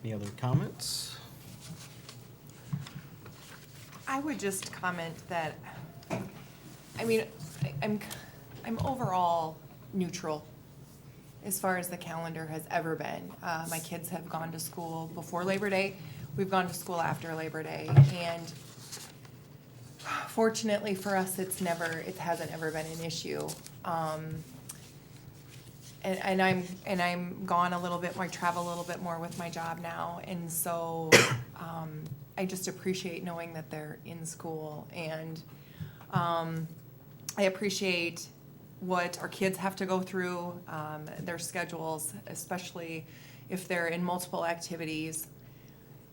Any other comments? I would just comment that I mean, I'm overall neutral as far as the calendar has ever been. My kids have gone to school before Labor Day. We've gone to school after Labor Day, and fortunately for us, it hasn't ever been an issue. And I'm gone a little bit more, I travel a little bit more with my job now, and so I just appreciate knowing that they're in school, and I appreciate what our kids have to go through, their schedules, especially if they're in multiple activities.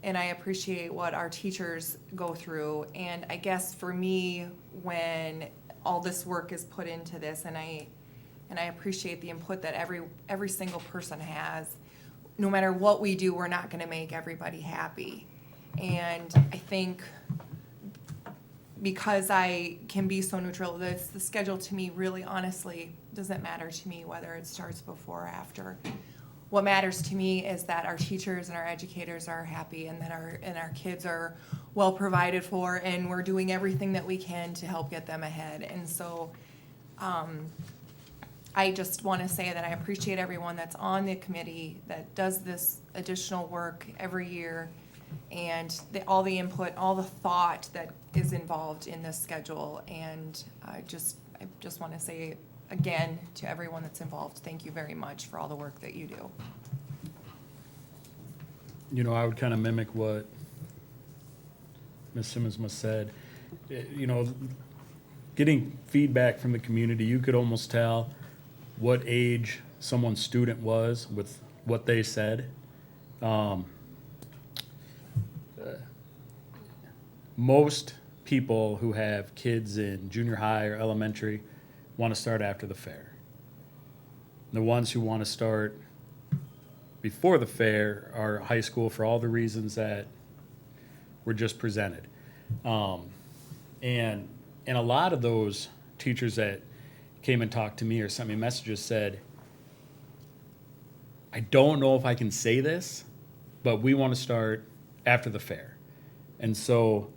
And I appreciate what our teachers go through. And I guess for me, when all this work is put into this, and I appreciate the input that every single person has, no matter what we do, we're not gonna make everybody happy. And I think because I can be so neutral, the schedule to me really honestly doesn't matter to me whether it starts before or after. What matters to me is that our teachers and our educators are happy, and that our kids are well provided for, and we're doing everything that we can to help get them ahead. And so I just want to say that I appreciate everyone that's on the committee that does this additional work every year, and all the input, all the thought that is involved in this schedule. And I just want to say again to everyone that's involved, thank you very much for all the work that you do. You know, I would kind of mimic what Ms. Simmons must said. You know, getting feedback from the community, you could almost tell what age someone's student was with what they said. Most people who have kids in junior high or elementary want to start after the fair. The ones who want to start before the fair are high school for all the reasons that were just presented. And a lot of those teachers that came and talked to me or sent me messages said, I don't know if I can say this, but we want to start after the fair. And so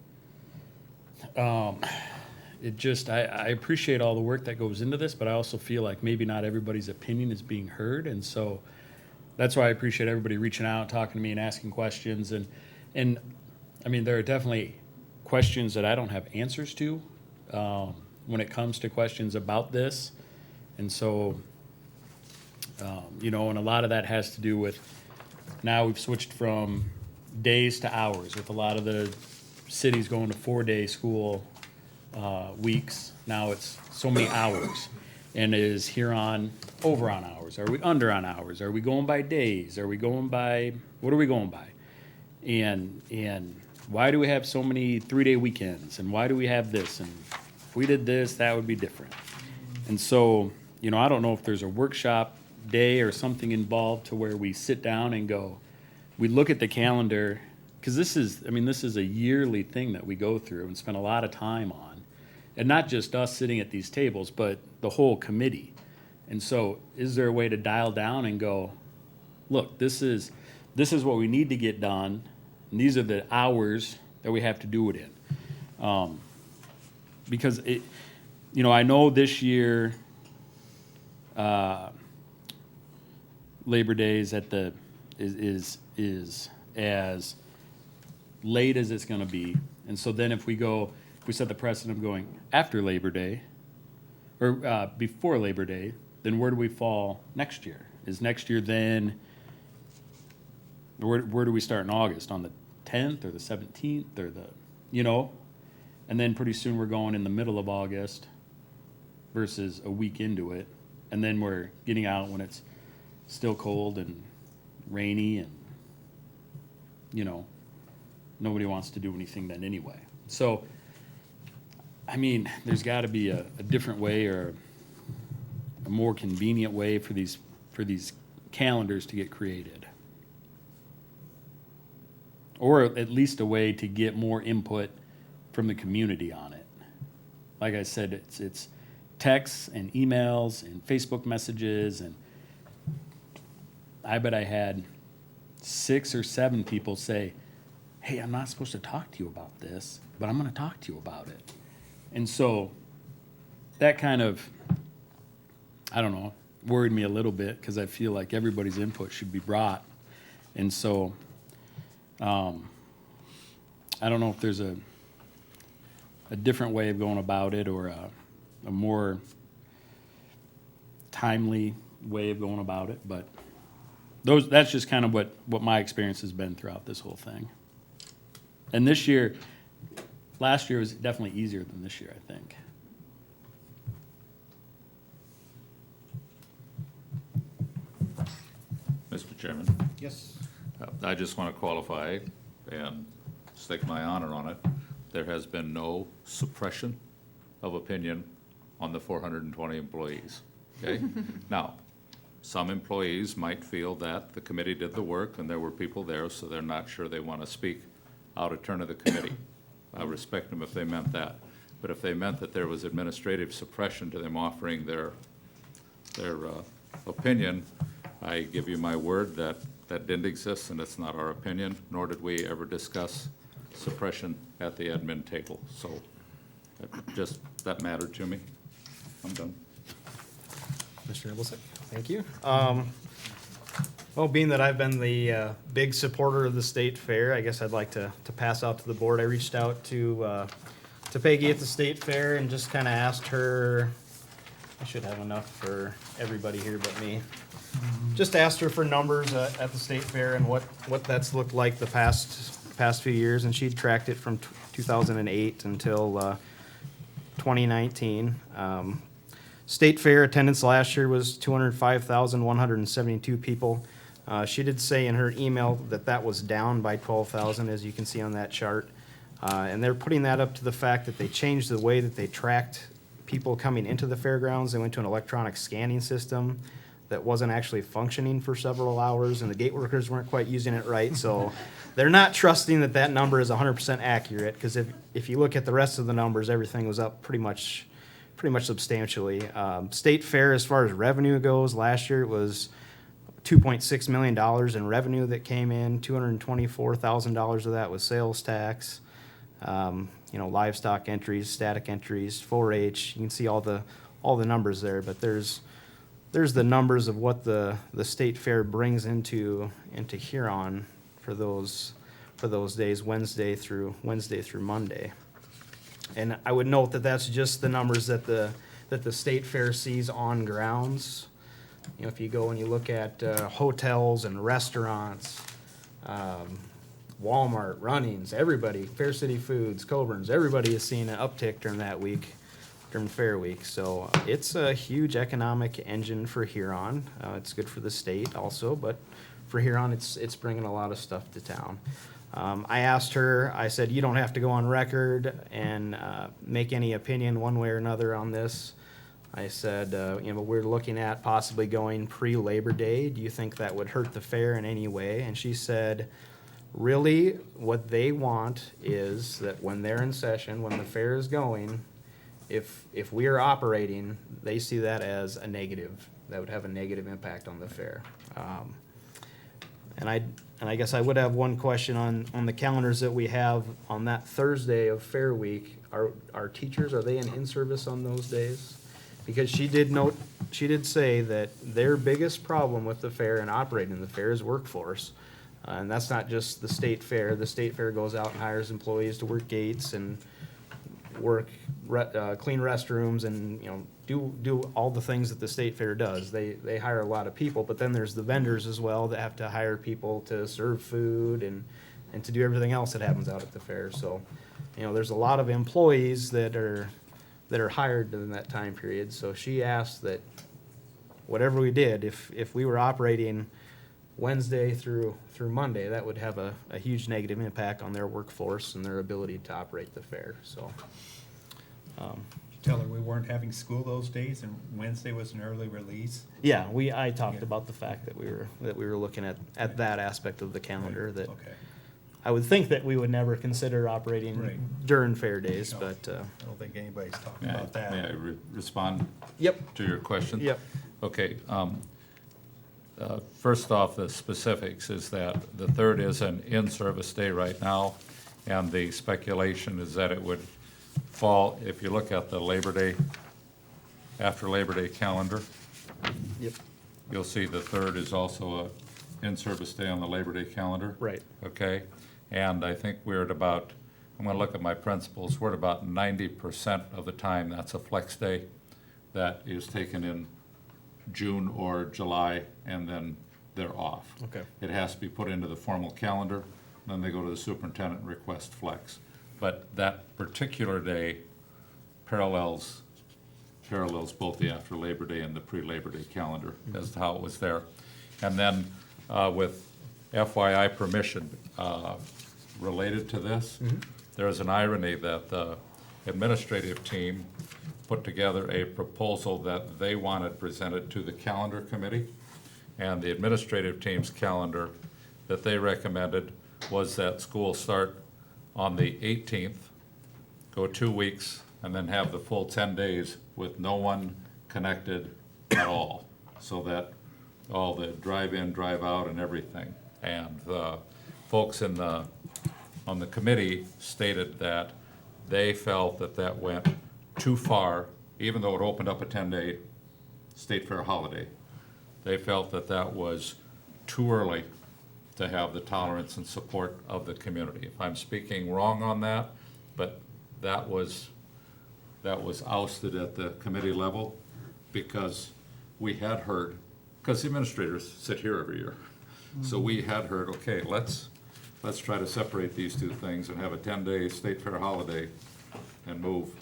it just, I appreciate all the work that goes into this, but I also feel like maybe not everybody's opinion is being heard. And so that's why I appreciate everybody reaching out, talking to me, and asking questions. And I mean, there are definitely questions that I don't have answers to when it comes to questions about this. And so, you know, and a lot of that has to do with, now we've switched from days to hours, with a lot of the cities going to 4-day school weeks. Now it's so many hours. And is Huron over on hours? Are we under on hours? Are we going by days? Are we going by, what are we going by? And why do we have so many 3-day weekends? And why do we have this? And if we did this, that would be different. And so, you know, I don't know if there's a workshop day or something involved to where we sit down and go, we look at the calendar, because this is a yearly thing that we go through and spend a lot of time on. And not just us sitting at these tables, but the whole committee. And so is there a way to dial down and go, look, this is what we need to get done, and these are the hours that we have to do it in. Because it, you know, I know this year Labor Day is is as late as it's going to be. And so then if we set the precedent of going after Labor Day, or before Labor Day, then where do we fall next year? Is next year then, where do we start in August? On the 10th or the 17th or the, you know? And then pretty soon we're going in the middle of August versus a week into it. And then we're getting out when it's still cold and rainy, and, you know, nobody wants to do anything then anyway. So, I mean, there's got to be a different way, or a more convenient way for these calendars to get created. Or at least a way to get more input from the community on it. Like I said, it's texts and emails and Facebook messages, and I bet I had 6 or 7 people say, hey, I'm not supposed to talk to you about this, but I'm going to talk to you about it. And so that kind of, I don't know, worried me a little bit because I feel like everybody's input should be brought. And so, I don't know if there's a different way of going about it or a more timely way of going about it, but that's just kind of what my experience has been throughout this whole thing. And last year was definitely easier than this year, I think. Mr. Chairman, Yes. I just want to qualify and stake my honor on it. There has been no suppression of opinion on the 420 employees, okay? Now, some employees might feel that the committee did the work and there were people there, so they're not sure they want to speak out of turn of the committee. I respect them if they meant that. But if they meant that there was administrative suppression to them offering their opinion, I give you my word that that didn't exist, and it's not our opinion, nor did we ever discuss suppression at the admin table. So that mattered to me. I'm done. Mr. Nibblesick, thank you. Well, being that I've been the big supporter of the state fair, I guess I'd like to pass out to the board. I reached out to Peggy at the state fair and just kind of asked her, I should have enough for everybody here but me. Just asked her for numbers at the state fair and what that's looked like the past few years, and she'd tracked it from 2008 until 2019. State fair attendance last year was 205,172 people. She did say in her email that was down by 12,000, as you can see on that chart. And they're putting that up to the fact that they changed the way that they tracked people coming into the fairgrounds. They went to an electronic scanning system that wasn't actually functioning for several hours, and the gate workers weren't quite using it right. So they're not trusting that number is 100% accurate, because if you look at the rest of the numbers, everything was up pretty much substantially. State fair, as far as revenue goes, last year it was $2.6 million in revenue that came in. $224,000 of that was sales tax. Livestock entries, static entries, 4-H. You can see all the numbers there, but there's the numbers of what the state fair brings into Huron for those days, Wednesday through Monday. And I would note that that's just the numbers that the state fair sees on grounds. If you go and you look at hotels and restaurants, Walmart, Runnings, everybody, Fair City Foods, Coburn's, everybody is seeing an uptick during that week, during Fair Week. So it's a huge economic engine for Huron. It's good for the state also, but for Huron, it's bringing a lot of stuff to town. I asked her, I said, you don't have to go on record and make any opinion one way or another on this. I said, we're looking at possibly going pre-Labor Day. Do you think that would hurt the fair in any way? And she said, really, what they want is that when they're in session, when the fair is going, if we are operating, they see that as a negative. That would have a negative impact on the fair. And I guess I would have one question on the calendars that we have on that Thursday of Fair Week. Our teachers, are they in service on those days? Because she did say that their biggest problem with the fair and operating the fair is workforce. And that's not just the state fair. The state fair goes out and hires employees to work gates and clean restrooms and do all the things that the state fair does. They hire a lot of people, but then there's the vendors as well that have to hire people to serve food and to do everything else that happens out at the fair. So, there's a lot of employees that are hired in that time period. So she asked that whatever we did, if we were operating Wednesday through Monday, that would have a huge negative impact on their workforce and their ability to operate the fair. So, Tell her we weren't having school those days and Wednesday was an early release. yeah, I talked about the fact that we were looking at that aspect of the calendar. That Okay. I would think that we would never consider operating Right. during fair days, No. but I don't think anybody's talking May about that. I respond yep, to your question? yep. Okay. First off, the specifics is that the 3rd is an in-service day right now, and the speculation is that it would fall, if you look at the Labor Day after Labor Day calendar. Yep. You'll see the 3rd is also a in-service day on the Labor Day calendar. Right. Okay, and I think we're at about, I'm gonna look at my principles, we're at about 90% of the time, that's a flex day that is taken in June or July, and then they're off. Okay. It has to be put into the formal calendar, then they go to the superintendent and request flex. But that particular day parallels both the after Labor Day and the pre-Labor Day calendar as to how it was there. And then with FYI permission, related to this, there is an irony that the administrative team put together a proposal that they wanted presented to the calendar committee. And the administrative team's calendar that they recommended was that school start on the 18th, go 2 weeks, and then have the full 10 days with no one connected at all, so that all the drive-in, drive-out and everything. And the folks on the committee stated that they felt that that went too far, even though it opened up a 10-day state fair holiday. They felt that that was too early to have the tolerance and support of the community. If I'm speaking wrong on that, but that was ousted at the committee level because we had heard, because the administrators sit here every year. So we had heard, okay, let's try to separate these two things and have a 10-day state fair holiday and move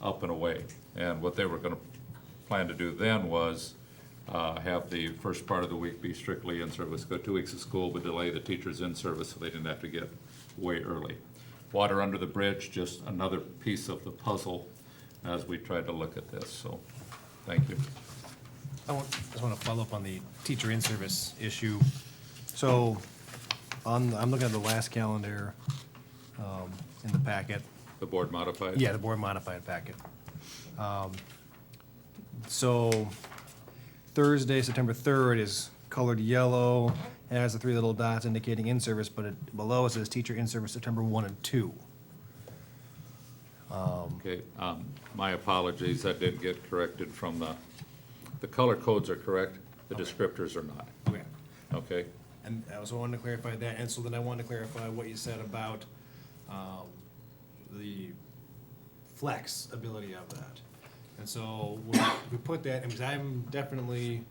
up and away. And what they were gonna plan to do then was have the first part of the week be strictly in service, go 2 weeks of school, but delay the teachers in service so they didn't have to get way early. Water under the bridge, just another piece of the puzzle as we tried to look at this, so, thank you. Just want to follow up on the teacher in-service issue. So, I'm looking at the last calendar in the packet. The board modified? Yeah, the board modified packet. So, Thursday, September 3rd is colored yellow, has the 3 little dots indicating in-service, but below it says teacher in-service September 1 and 2. Okay, my apologies, that did get corrected from the color codes are correct, the descriptors are not, Okay. okay? And I also wanted to clarify that, and so then I wanted to clarify what you said about the flex ability of that. And so when we put that, because I'm definitely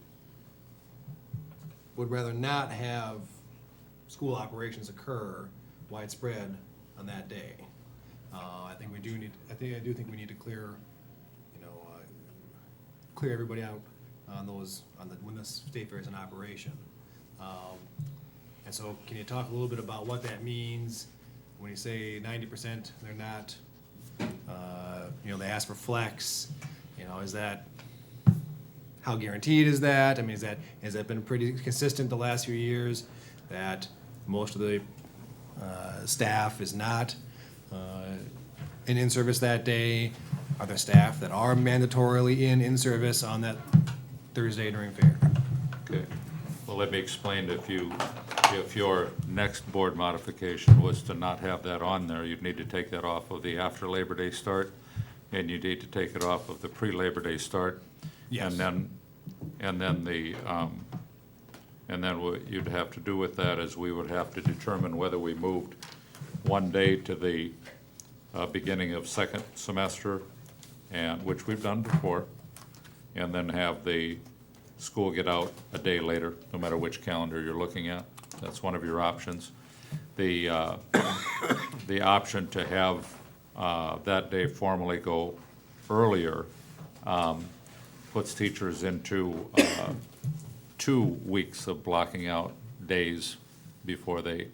would rather not have school operations occur widespread on that day. I do think we need to clear, clear everybody out on those, when the state fair is in operation. And so can you talk a little bit about what that means when you say 90%, they're not, they ask for flex, is that, how guaranteed is that? I mean, has that been pretty consistent the last few years, that most of the staff is not in service that day? Are there staff that are mandatorily in service on that Thursday during fair? Okay, well, let me explain, if your next board modification was to not have that on there, you'd need to take that off of the after Labor Day start, and you need to take it off of the pre-Labor Day start. Yes. And then what you'd have to do with that is we would have to determine whether we moved one day to the beginning of second semester, and which we've done before, and then have the school get out a day later, no matter which calendar you're looking at. That's one of your options. The option to have that day formally go earlier puts teachers into 2 weeks of blocking out days before they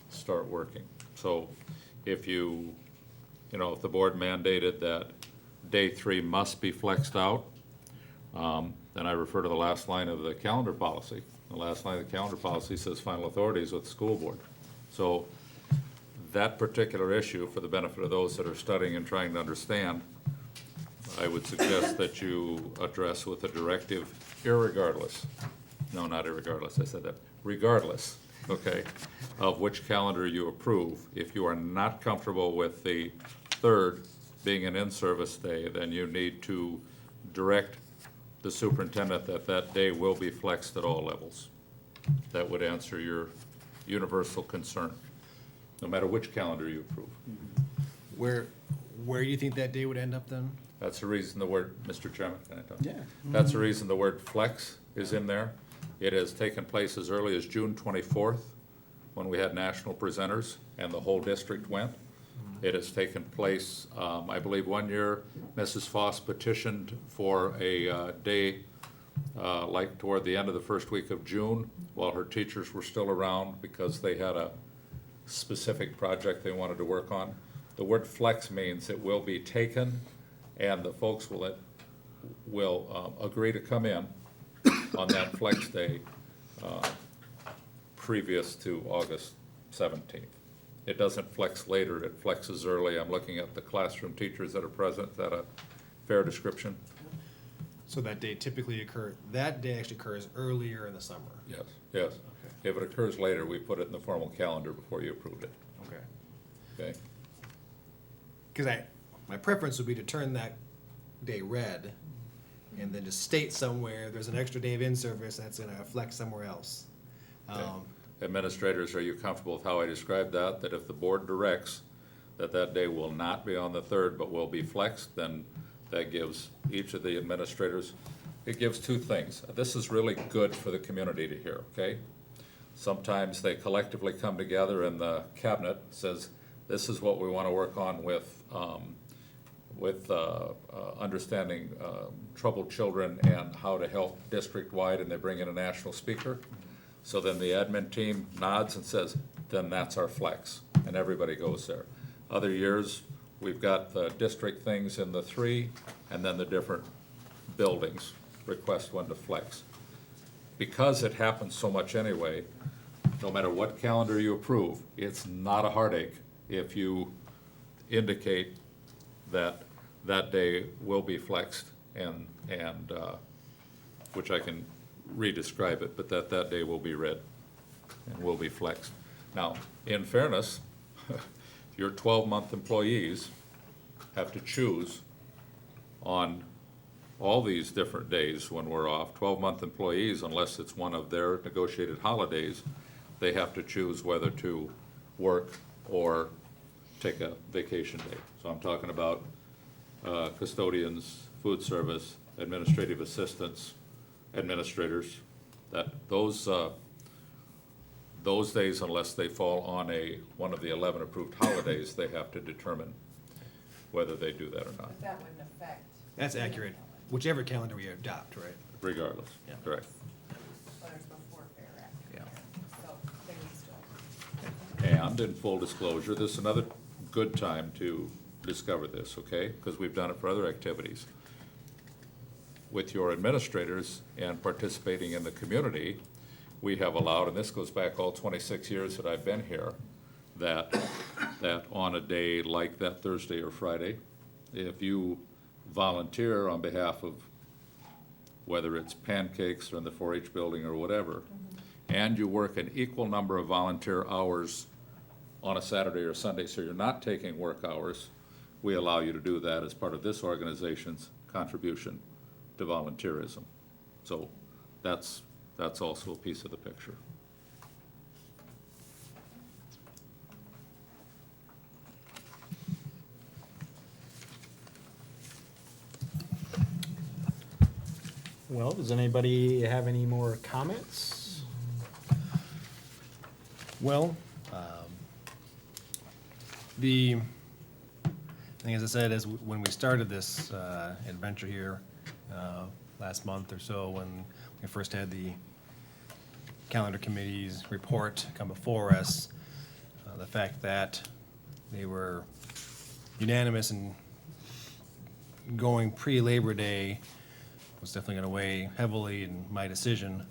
start working. So if if the board mandated that day 3 must be flexed out, then I refer to the last line of the calendar policy. The last line of the calendar policy says final authorities with the school board. So that particular issue, for the benefit of those that are studying and trying to understand, I would suggest that you address with a directive irregardless, no, not irregardless, I said that, regardless, okay, of which calendar you approve. If you are not comfortable with the 3rd being an in-service day, then you need to direct the superintendent that that day will be flexed at all levels. That would answer your universal concern, no matter which calendar you approve. Where do you think that day would end up then? That's the reason the word, Mr. Chairman, can I talk? Yeah. That's the reason the word flex is in there. It has taken place as early as June 24th, when we had national presenters and the whole district went. It has taken place, I believe one year, Mrs. Foss petitioned for a day like toward the end of the first week of June, while her teachers were still around because they had a specific project they wanted to work on. The word flex means it will be taken, and the folks will agree to come in on that flex day previous to August 17th. It doesn't flex later, it flexes early. I'm looking at the classroom teachers that are present. Is that a fair description? So that day actually occurs earlier in the summer? Yes, yes. If it occurs later, we put it in the formal calendar before you approved it, Okay. okay? Because my preference would be to turn that day red and then just state somewhere, there's an extra day of in-service, that's gonna flex somewhere else. Okay. Administrators, are you comfortable with how I described that? That if the board directs that that day will not be on the 3rd but will be flexed, then that gives each of the administrators, it gives two things. This is really good for the community to hear, okay? Sometimes they collectively come together and the cabinet says, this is what we want to work on with understanding troubled children and how to help district-wide, and they bring in a national speaker. So then the admin team nods and says, then that's our flex, and everybody goes there. Other years, we've got the district things in the 3, and then the different buildings request when to flex. Because it happens so much anyway, no matter what calendar you approve, it's not a heartache if you indicate that that day will be flexed and which I can re-describe it, but that day will be red and will be flexed. Now, in fairness, your 12-month employees have to choose on all these different days when we're off. 12-month employees, unless it's one of their negotiated holidays, they have to choose whether to work or take a vacation day. So I'm talking about custodians, food service, administrative assistants, administrators, that those days, unless they fall on one of the 11 approved holidays, they have to determine whether they do that or not, But that wouldn't affect. That's accurate, whichever calendar we adopt, right? regardless, Yeah. correct. Whether it's before fair or after Yeah. fair. So they would still. And in full disclosure, this is another good time to discover this, okay? Because we've done it for other activities. With your administrators and participating in the community, we have allowed, and this goes back all 26 years that I've been here, that on a day like that Thursday or Friday, if you volunteer on behalf of whether it's pancakes or in the 4-H building or whatever, and you work an equal number of volunteer hours on a Saturday or Sunday, so you're not taking work hours, we allow you to do that as part of this organization's contribution to volunteerism. So that's also a piece of the picture. Well, does anybody have any more comments? Well, the thing, as I said, is when we started this adventure here last month or so, when we first had the calendar committee's report come before us, the fact that they were unanimous in going pre-Labor Day was definitely going to weigh heavily in my decision,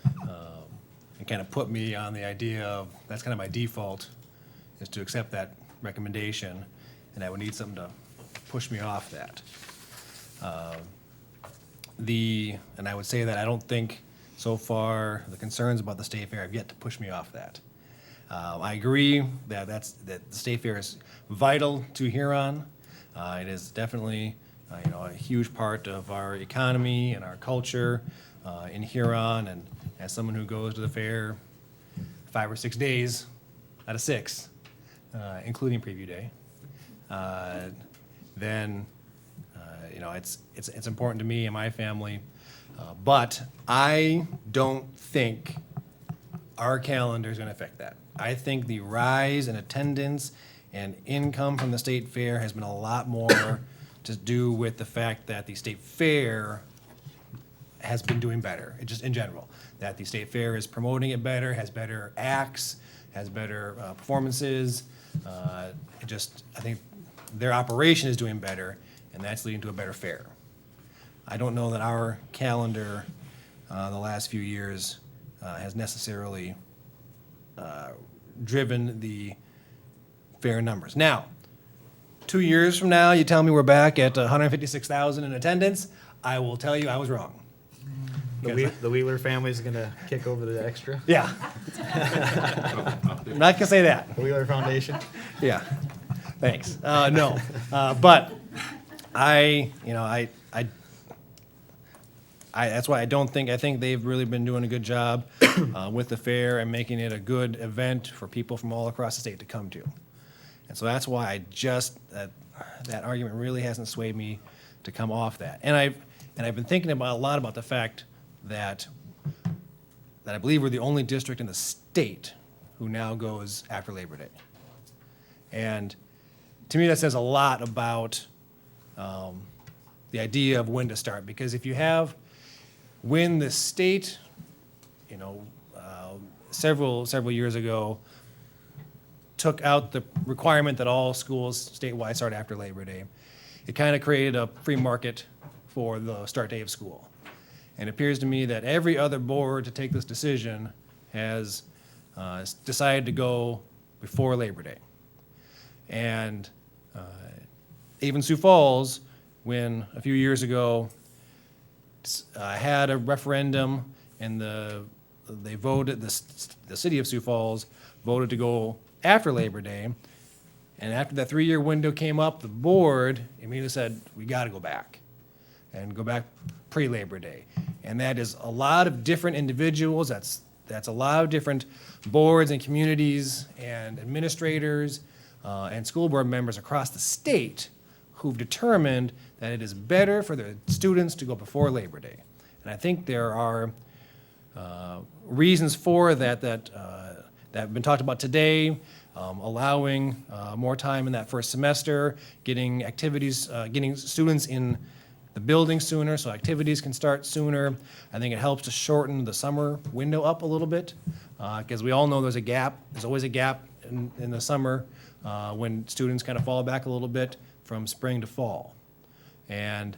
and kind of put me on the idea of, that's kind of my default, is to accept that recommendation, and I would need something to push me off that. And I would say that I don't think so far the concerns about the state fair have yet to push me off that. I agree that the state fair is vital to Huron. It is definitely, a huge part of our economy and our culture in Huron. And as someone who goes to the fair 5 or 6 days out of 6, including preview day, then it's important to me and my family. But I don't think our calendar is going to affect that. I think the rise in attendance and income from the state fair has been a lot more to do with the fact that the state fair has been doing better, just in general. That the state fair is promoting it better, has better acts, has better performances. I think their operation is doing better, and that's leading to a better fair. I don't know that our calendar the last few years has necessarily driven the fair numbers. Now, 2 years from now, you tell me we're back at 156,000 in attendance, I will tell you I was wrong. The Wheeler family is gonna kick over the extra. Yeah. I'm not gonna say that. The Wheeler Foundation. Yeah, thanks. No, but that's why I think they've really been doing a good job with the fair and making it a good event for people from all across the state to come to. And so that's why that argument really hasn't swayed me to come off that. And I've been thinking a lot about the fact that I believe we're the only district in the state who now goes after Labor Day. And to me, that says a lot about the idea of when to start. Because if you have, when the state, several years ago, took out the requirement that all schools statewide start after Labor Day, it kind of created a free market for the start day of school. And it appears to me that every other board to take this decision has decided to go before Labor Day. And even Sioux Falls, when a few years ago had a referendum and they voted, the city of Sioux Falls voted to go after Labor Day. And after that 3-year window came up, the board immediately said, we got to go back and go back pre-Labor Day. And that is a lot of different individuals. That's a lot of different boards and communities and administrators and school board members across the state who've determined that it is better for the students to go before Labor Day. And I think there are reasons for that that have been talked about today, allowing more time in that first semester, getting activities, getting students in the building sooner so activities can start sooner. I think it helps to shorten the summer window up a little bit because we all know there's a gap. There's always a gap in the summer when students kind of fall back a little bit from spring to fall. And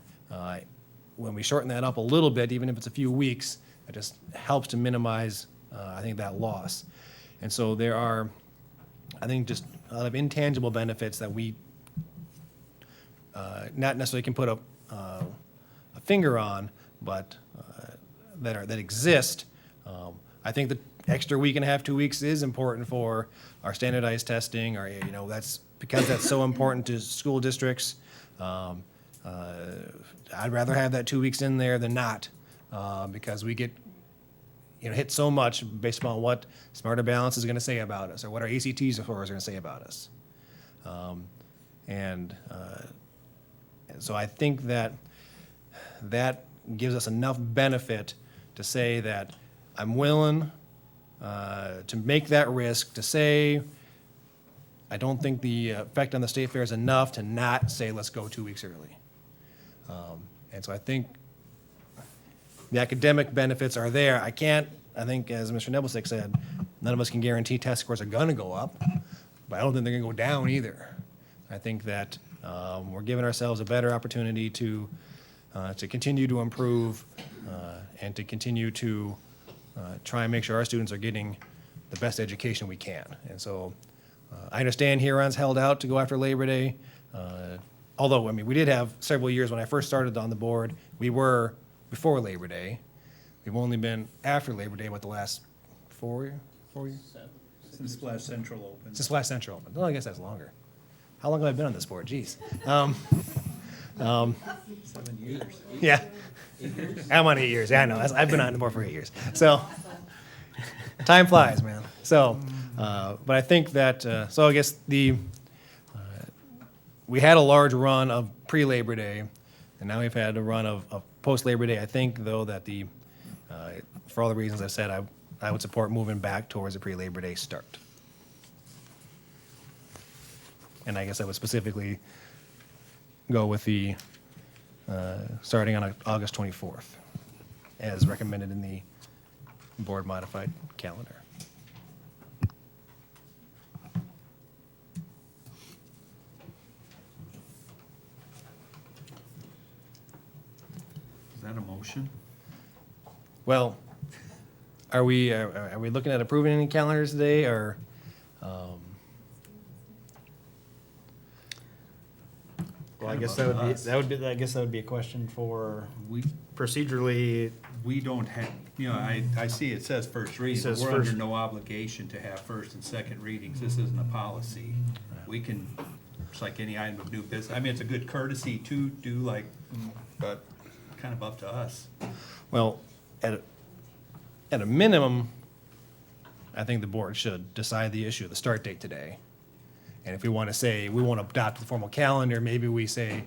when we shorten that up a little bit, even if it's a few weeks, it just helps to minimize, I think, that loss. And so there are, I think, just a lot of intangible benefits that we not necessarily can put a finger on, but that exist. I think the extra week and a half, 2 weeks is important for our standardized testing, or that's because that's so important to school districts. I'd rather have that 2 weeks in there than not, because we get hit so much based upon what Smarter Balance is going to say about us or what our ACT scores are going to say about us. And so I think that gives us enough benefit to say that I'm willing to make that risk, to say I don't think the effect on the state fair is enough to not say let's go 2 weeks early. And so I think the academic benefits are there. I think as Mr. Nebelsick said, none of us can guarantee test scores are gonna go up, but I don't think they're gonna go down either. I think that we're giving ourselves a better opportunity to continue to improve and to continue to try and make sure our students are getting the best education we can. And so I understand Huron's held out to go after Labor Day. Although, we did have several years when I first started on the board, we were before Labor Day. We've only been after Labor Day, the last 4 years? Since Splash Central opened. Since Splash Central opened. Well, I guess that's longer. how long have I been on this board? Jeez. 7 years. Yeah. I'm on 8 years. Yeah, I know. I've been on the board for 8 years. So time flies, man. So, but I think that, so I guess we had a large run of pre-Labor Day, and now we've had a run of post-Labor Day. I think, though, that for all the reasons I said, I would support moving back towards a pre-Labor Day start. And I guess I would specifically go with the starting on August 24th, as recommended in the board modified calendar. Is that a motion? Well, are we looking at approving any calendars today, or? Well, I guess Kind of I guess that would be a question for We, procedurally. we don't have, I see it says first reading, but says we're first- under no obligation to have first and second readings. This isn't a policy. We can, it's like any item of new business. I mean, it's a good courtesy to do but kind of up to us. Well, at a minimum, I think the board should decide the issue of the start date today. And if we want to say, we want to adopt the formal calendar, maybe we say,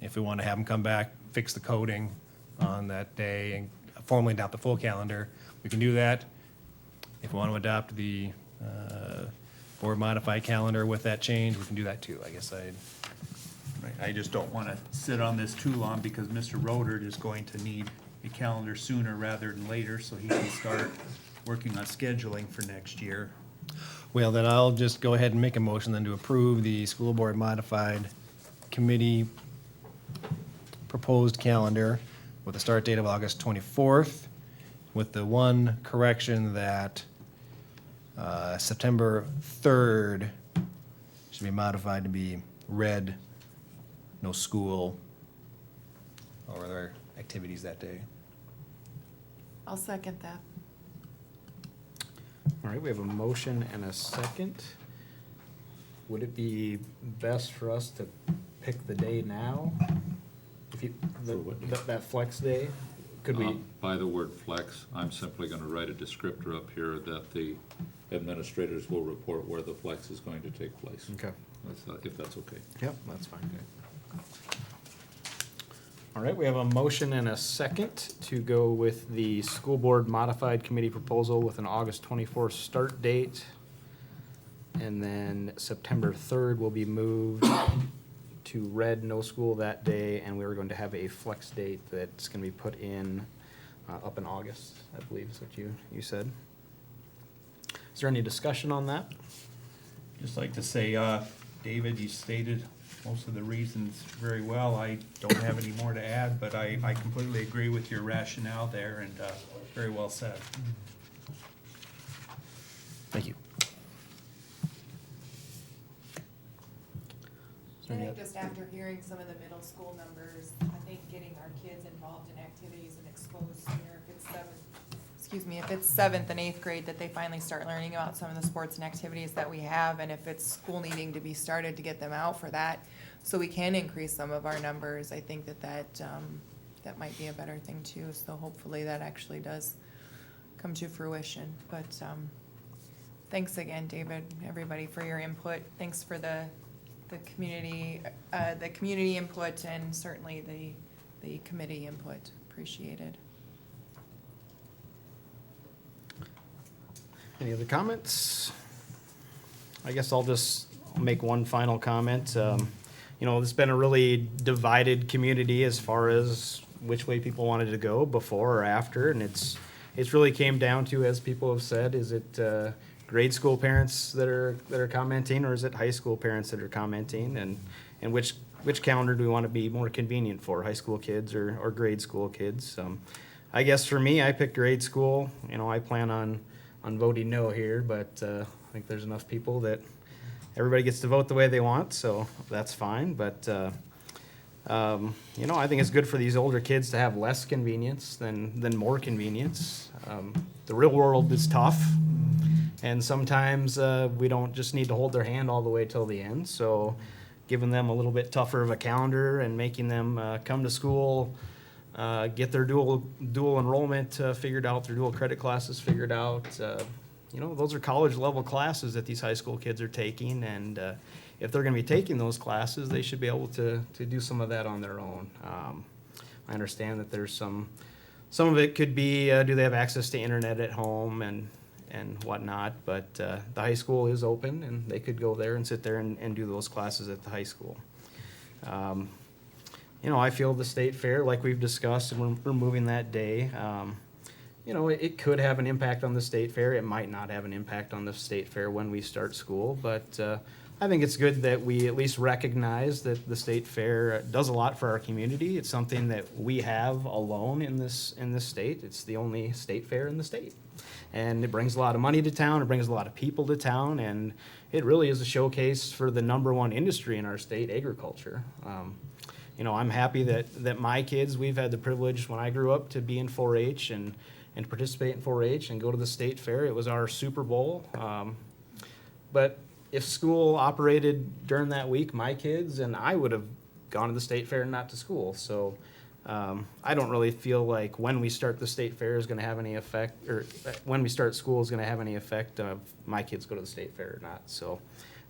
if we want to have them come back, fix the coding on that day and formally adopt the full calendar, we can do that. If we want to adopt the board modified calendar with that change, we can do that too. I guess I just don't want to sit on this too long because Mr. Rodert is going to need a calendar sooner rather than later so he can start working on scheduling for next year. Well, then I'll just go ahead and make a motion then to approve the school board modified committee proposed calendar with a start date of August 24th, with the one correction that September 3rd should be modified to be red, no school or other activities that day. I'll second that. All right, we have a motion and a second. Would it be best for us to pick the day now? If you, For what day? that flex day? Could we, By the word flex, I'm simply going to write a descriptor up here that the administrators will report where the flex is going to take place. okay. If that's okay. Yep, that's fine. All right, we have a motion and a second to go with the school board modified committee proposal with an August 24th start date. And then September 3rd will be moved to red, no school that day, and we're going to have a flex date that's gonna be put in, up in August, I believe is what you said. Is there any discussion on that? Just like to say, David, you stated most of the reasons very well. I don't have any more to add, but I completely agree with your rationale there and very well said. Thank you. I think just after hearing some of the middle school numbers, I think getting our kids involved in activities and exposed sooner, if it's seventh and eighth grade, that they finally start learning about some of the sports and activities that we have, and if it's school needing to be started to get them out for that, so we can increase some of our numbers, I think that might be a better thing too, so hopefully that actually does come to fruition, but, thanks again, David, everybody for your input, thanks for the community input and certainly the committee input, appreciated. Any other comments? I guess I'll just make one final comment. It's been a really divided community as far as which way people wanted to go before or after, and it's really came down to, as people have said, is it grade school parents that are commenting, or is it high school parents that are commenting, and which calendar do we want to be more convenient for, high school kids or grade school kids? I guess for me, I picked grade school. I plan on voting no here, but I think there's enough people that everybody gets to vote the way they want, so that's fine. But I think it's good for these older kids to have less convenience than more convenience. The real world is tough, And sometimes we don't just need to hold their hand all the way till the end. So giving them a little bit tougher of a calendar and making them come to school, get their dual enrollment figured out, their dual credit classes figured out. Those are college level classes that these high school kids are taking, and if they're going to be taking those classes, they should be able to do some of that on their own. I understand that there's some of it could be, do they have access to internet at home and whatnot, but the high school is open and they could go there and sit there and do those classes at the high school. I feel the state fair, like we've discussed, and we're moving that day. It could have an impact on the state fair. It might not have an impact on the state fair when we start school, but I think it's good that we at least recognize that the state fair does a lot for our community. It's something that we have alone in this state. It's the only state fair in the state. And it brings a lot of money to town, it brings a lot of people to town, and it really is a showcase for the #1 industry in our state, agriculture. I'm happy that my kids, we've had the privilege when I grew up to be in 4-H and participate in 4-H and go to the state fair. It was our Super Bowl. But if school operated during that week, my kids and I would have gone to the state fair and not to school. So I don't really feel like when we start the state fair is going to have any effect, or when we start school is going to have any effect of my kids go to the state fair or not. So,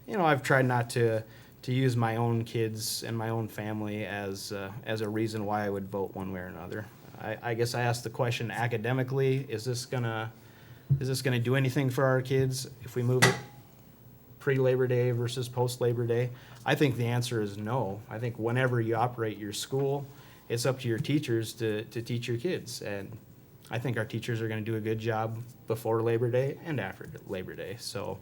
I've tried not to use my own kids and my own family as a reason why I would vote one way or another. I guess I asked the question academically, is this gonna do anything for our kids if we move it pre-Labor Day versus post-Labor Day? I think the answer is no. I think whenever you operate your school, it's up to your teachers to teach your kids. And I think our teachers are gonna do a good job before Labor Day and after Labor Day. So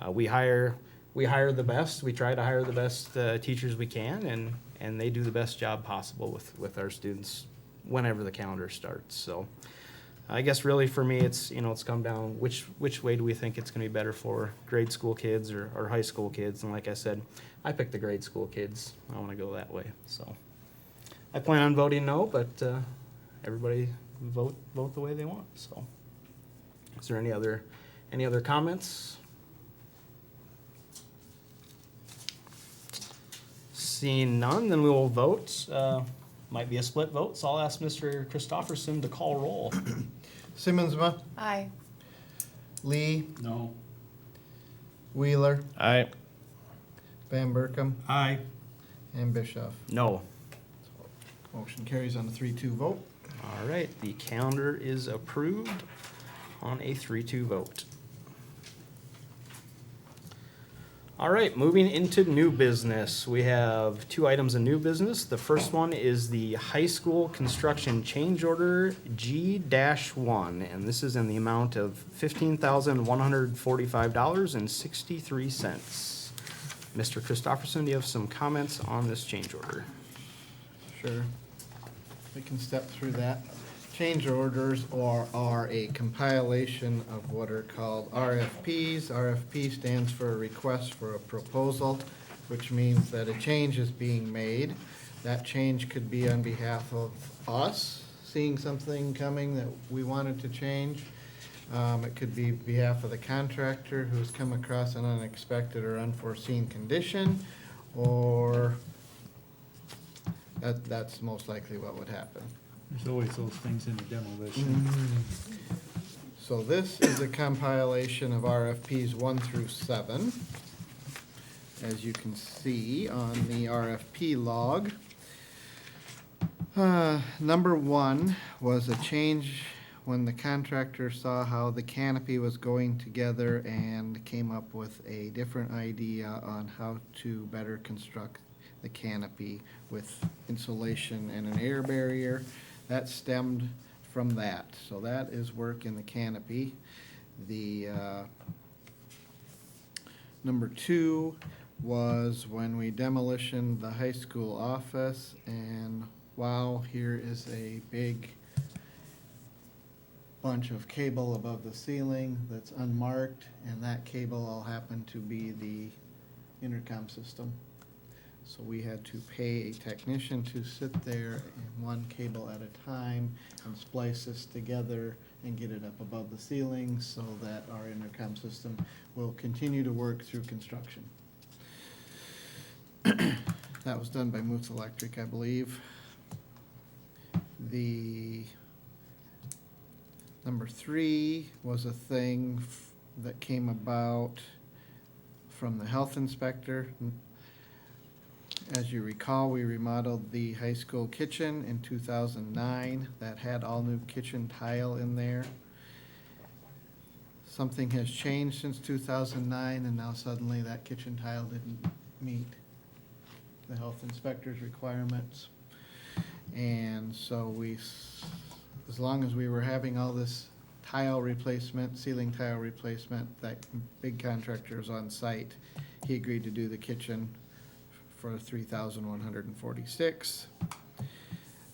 we hire the best. We try to hire the best teachers we can, and they do the best job possible with our students whenever the calendar starts. So I guess really for me, it's come down, which way do we think it's gonna be better for grade school kids or high school kids? And like I said, I picked the grade school kids. I wanna go that way. So I plan on voting no, but everybody vote the way they want. So is there any other comments? Seeing none, then we will vote. Might be a split vote, so I'll ask Mr. Christofferson to call roll. Simmonsma, Aye. Lee, No. Wheeler, Aye. Van Berkom, Aye. and Bischoff. No. Motion carries on a 3-2 vote. All right, the calendar is approved on a 3-2 vote. All right, moving into new business. We have 2 items of new business. The first one is the high school construction change order G-1, and this is in the amount of $15,145.63. Mr. Christofferson, do you have some comments on this change order? Sure. We can step through that. Change orders are a compilation of what are called RFPs. RFP stands for a request for a proposal, which means that a change is being made. That change could be on behalf of us, seeing something coming that we wanted to change. It could be behalf of the contractor who's come across an unexpected or unforeseen condition, or that's most likely what would happen. There's always those things in the demolition. So this is a compilation of RFPs 1 through 7. As you can see on the RFP log. Number 1 was a change when the contractor saw how the canopy was going together and came up with a different idea on how to better construct the canopy with insulation and an air barrier. That stemmed from that. So that is work in the canopy. The number 2 was when we demolitioned the high school office, and wow, here is a big bunch of cable above the ceiling that's unmarked, and that cable all happened to be the intercom system. So we had to pay a technician to sit there in one cable at a time and splice this together and get it up above the ceiling so that our intercom system will continue to work through construction. That was done by Muth Electric, I believe. The number 3 was a thing that came about from the health inspector. As you recall, we remodeled the high school kitchen in 2009. That had all new kitchen tile in there. Something has changed since 2009, and now suddenly that kitchen tile didn't meet the health inspector's requirements. And so as long as we were having all this tile replacement, ceiling tile replacement, that big contractor was on site, he agreed to do the kitchen for $3,146.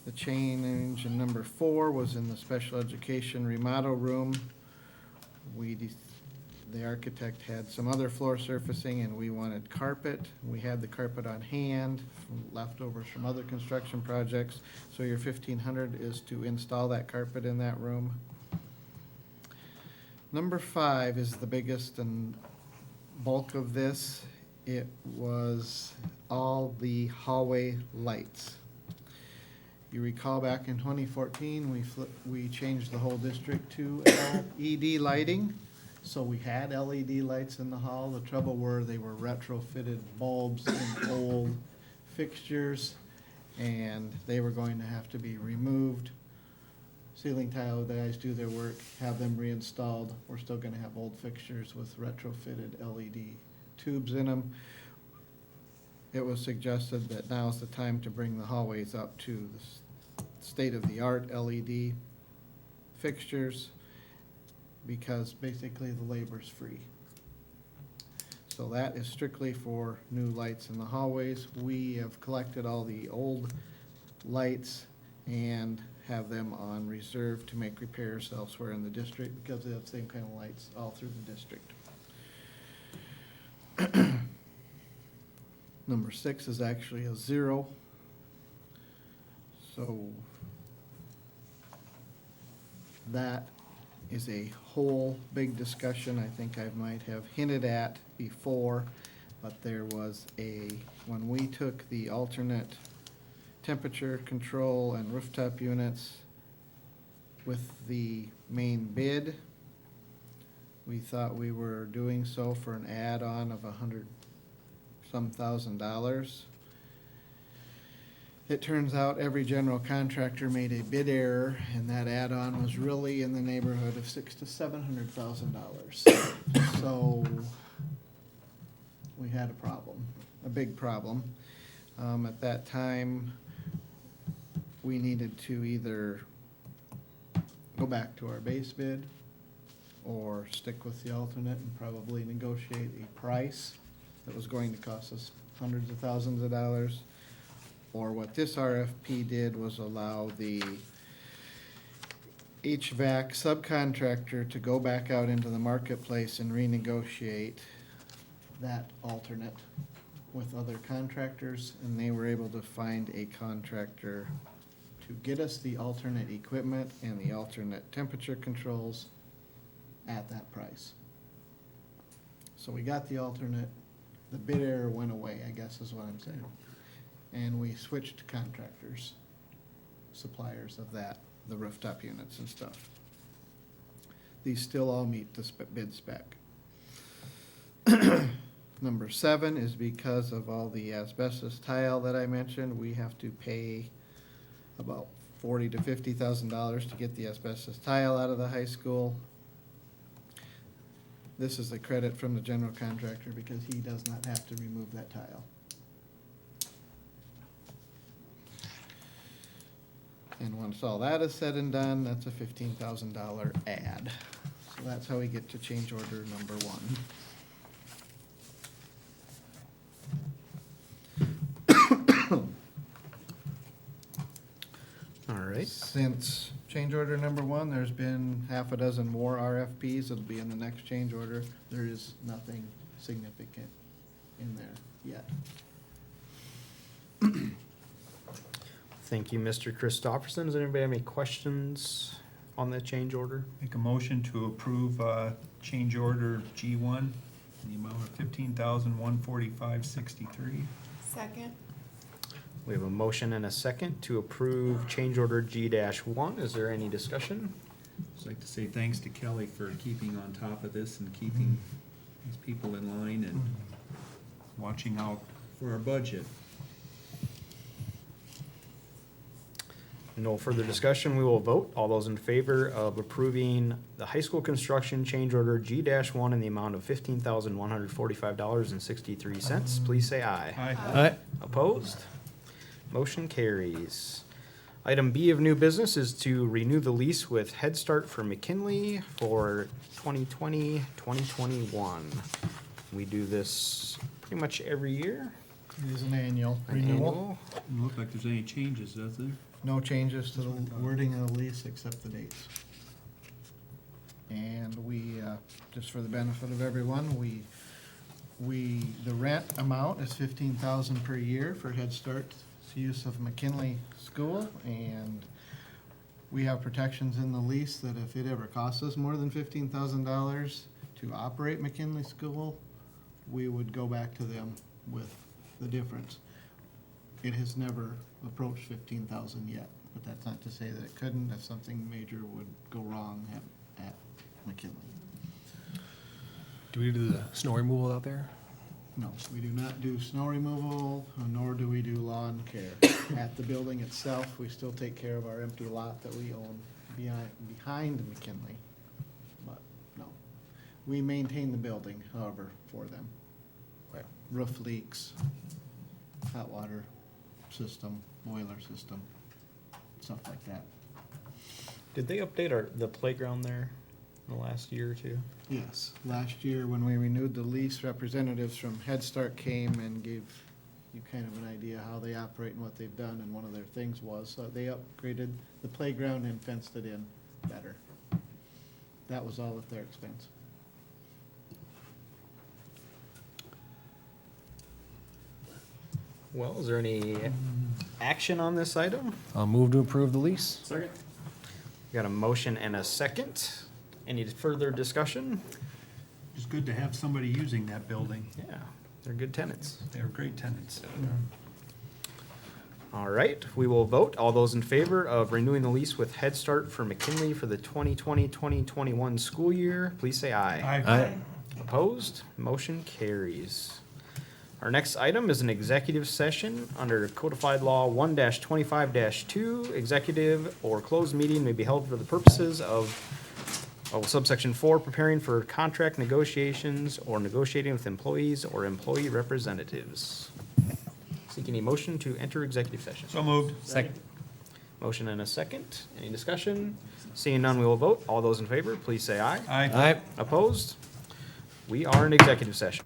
The change in number 4 was in the special education remodel room. The architect had some other floor surfacing and we wanted carpet. We had the carpet on hand, leftovers from other construction projects. So your $1,500 is to install that carpet in that room. Number 5 is the biggest and bulk of this. It was all the hallway lights. You recall back in 2014, we changed the whole district to LED lighting. So we had LED lights in the hall. The trouble were they were retrofitted bulbs in old fixtures, and they were going to have to be removed. Ceiling tile guys do their work, have them reinstalled. We're still going to have old fixtures with retrofitted LED tubes in them. It was suggested that now's the time to bring the hallways up to the state-of-the-art LED fixtures, because basically the labor's free. So that is strictly for new lights in the hallways. We have collected all the old lights and have them on reserve to make repairs elsewhere in the district, because they have the same kind of lights all through the district. Number 6 is actually a 0. So that is a whole big discussion I think I might have hinted at before, but there was when we took the alternate temperature control and rooftop units with the main bid, we thought we were doing so for an add-on of $100-some thousand. It turns out every general contractor made a bid error, and that add-on was really in the neighborhood of $600,000 to $700,000. So we had a problem, a big problem. At that time, we needed to either go back to our base bid or stick with the alternate and probably negotiate a price that was going to cost us hundreds of thousands of dollars. Or what this RFP did was allow the HVAC subcontractor to go back out into the marketplace and renegotiate that alternate with other contractors, and they were able to find a contractor to get us the alternate equipment and the alternate temperature controls at that price. So we got the alternate, the bid error went away, I guess is what I'm saying. And we switched contractors, suppliers of that, the rooftop units and stuff. These still all meet the bid spec. Number 7 is because of all the asbestos tile that I mentioned, we have to pay about $40,000 to $50,000 to get the asbestos tile out of the high school. This is a credit from the general contractor because he does not have to remove that tile. And once all that is said and done, that's a $15,000 add. So that's how we get to change order number 1. All right. Since change order number 1, there's been half a dozen more RFPs. It'll be in the next change order. There is nothing significant in there yet. Thank you, Mr. Christopherson. Does anybody have any questions on the change order? Make a motion to approve change order G1 in the amount of $15,145.63. Second. We have a motion and a second to approve change order G-1. Is there any discussion? I'd like to say thanks to Kelly for keeping on top of this and keeping these people in line and watching out for our budget. No further discussion. We will vote. All those in favor of approving the high school construction change order G-1 in the amount of $15,145.63, please say aye. Aye. Opposed? Motion carries. Item B of new business is to renew the lease with Head Start for McKinley for 2020-2021. We do this pretty much every year. It is an annual An renewal. annual. Doesn't look like there's any changes, does there? No changes to the wording of the lease except the dates. And we, just for the benefit of everyone, the rent amount is $15,000 per year for Head Start's use of McKinley School, and we have protections in the lease that if it ever costs us more than $15,000 to operate McKinley School, we would go back to them with the difference. It has never approached 15,000 yet, but that's not to say that it couldn't if something major would go wrong at McKinley. Do we do the snow removal out there? No, we do not do snow removal, nor do we do lawn care. At the building itself, we still take care of our empty lot that we own behind McKinley. But, no. We maintain the building, however, for them. Roof leaks, hot water system, boiler system, stuff like that. Did they update the playground there in the last year or two? Yes, last year when we renewed the lease, representatives from Head Start came and gave you kind of an idea how they operate and what they've done, and one of their things was they upgraded the playground and fenced it in better. That was all at their expense. Well, is there any action on this item? I'll move to approve the lease. Second. Got a motion and a second. Any further discussion? It's good to have somebody using that building. Yeah, they're good tenants. They're great tenants. All right, we will vote. All those in favor of renewing the lease with Head Start for McKinley for the 2020-2021 school year, please say aye. Aye. Opposed? Motion carries. Our next item is an executive session under Codified Law 1-25-2. Executive or closed meeting may be held for the purposes of subsection 4, preparing for contract negotiations or negotiating with employees or employee representatives. Seek any motion to enter executive session. So moved. Second. Motion and a second. Any discussion? Seeing none, we will vote. All those in favor, please say aye. Aye. Aye. Opposed? We are in executive session.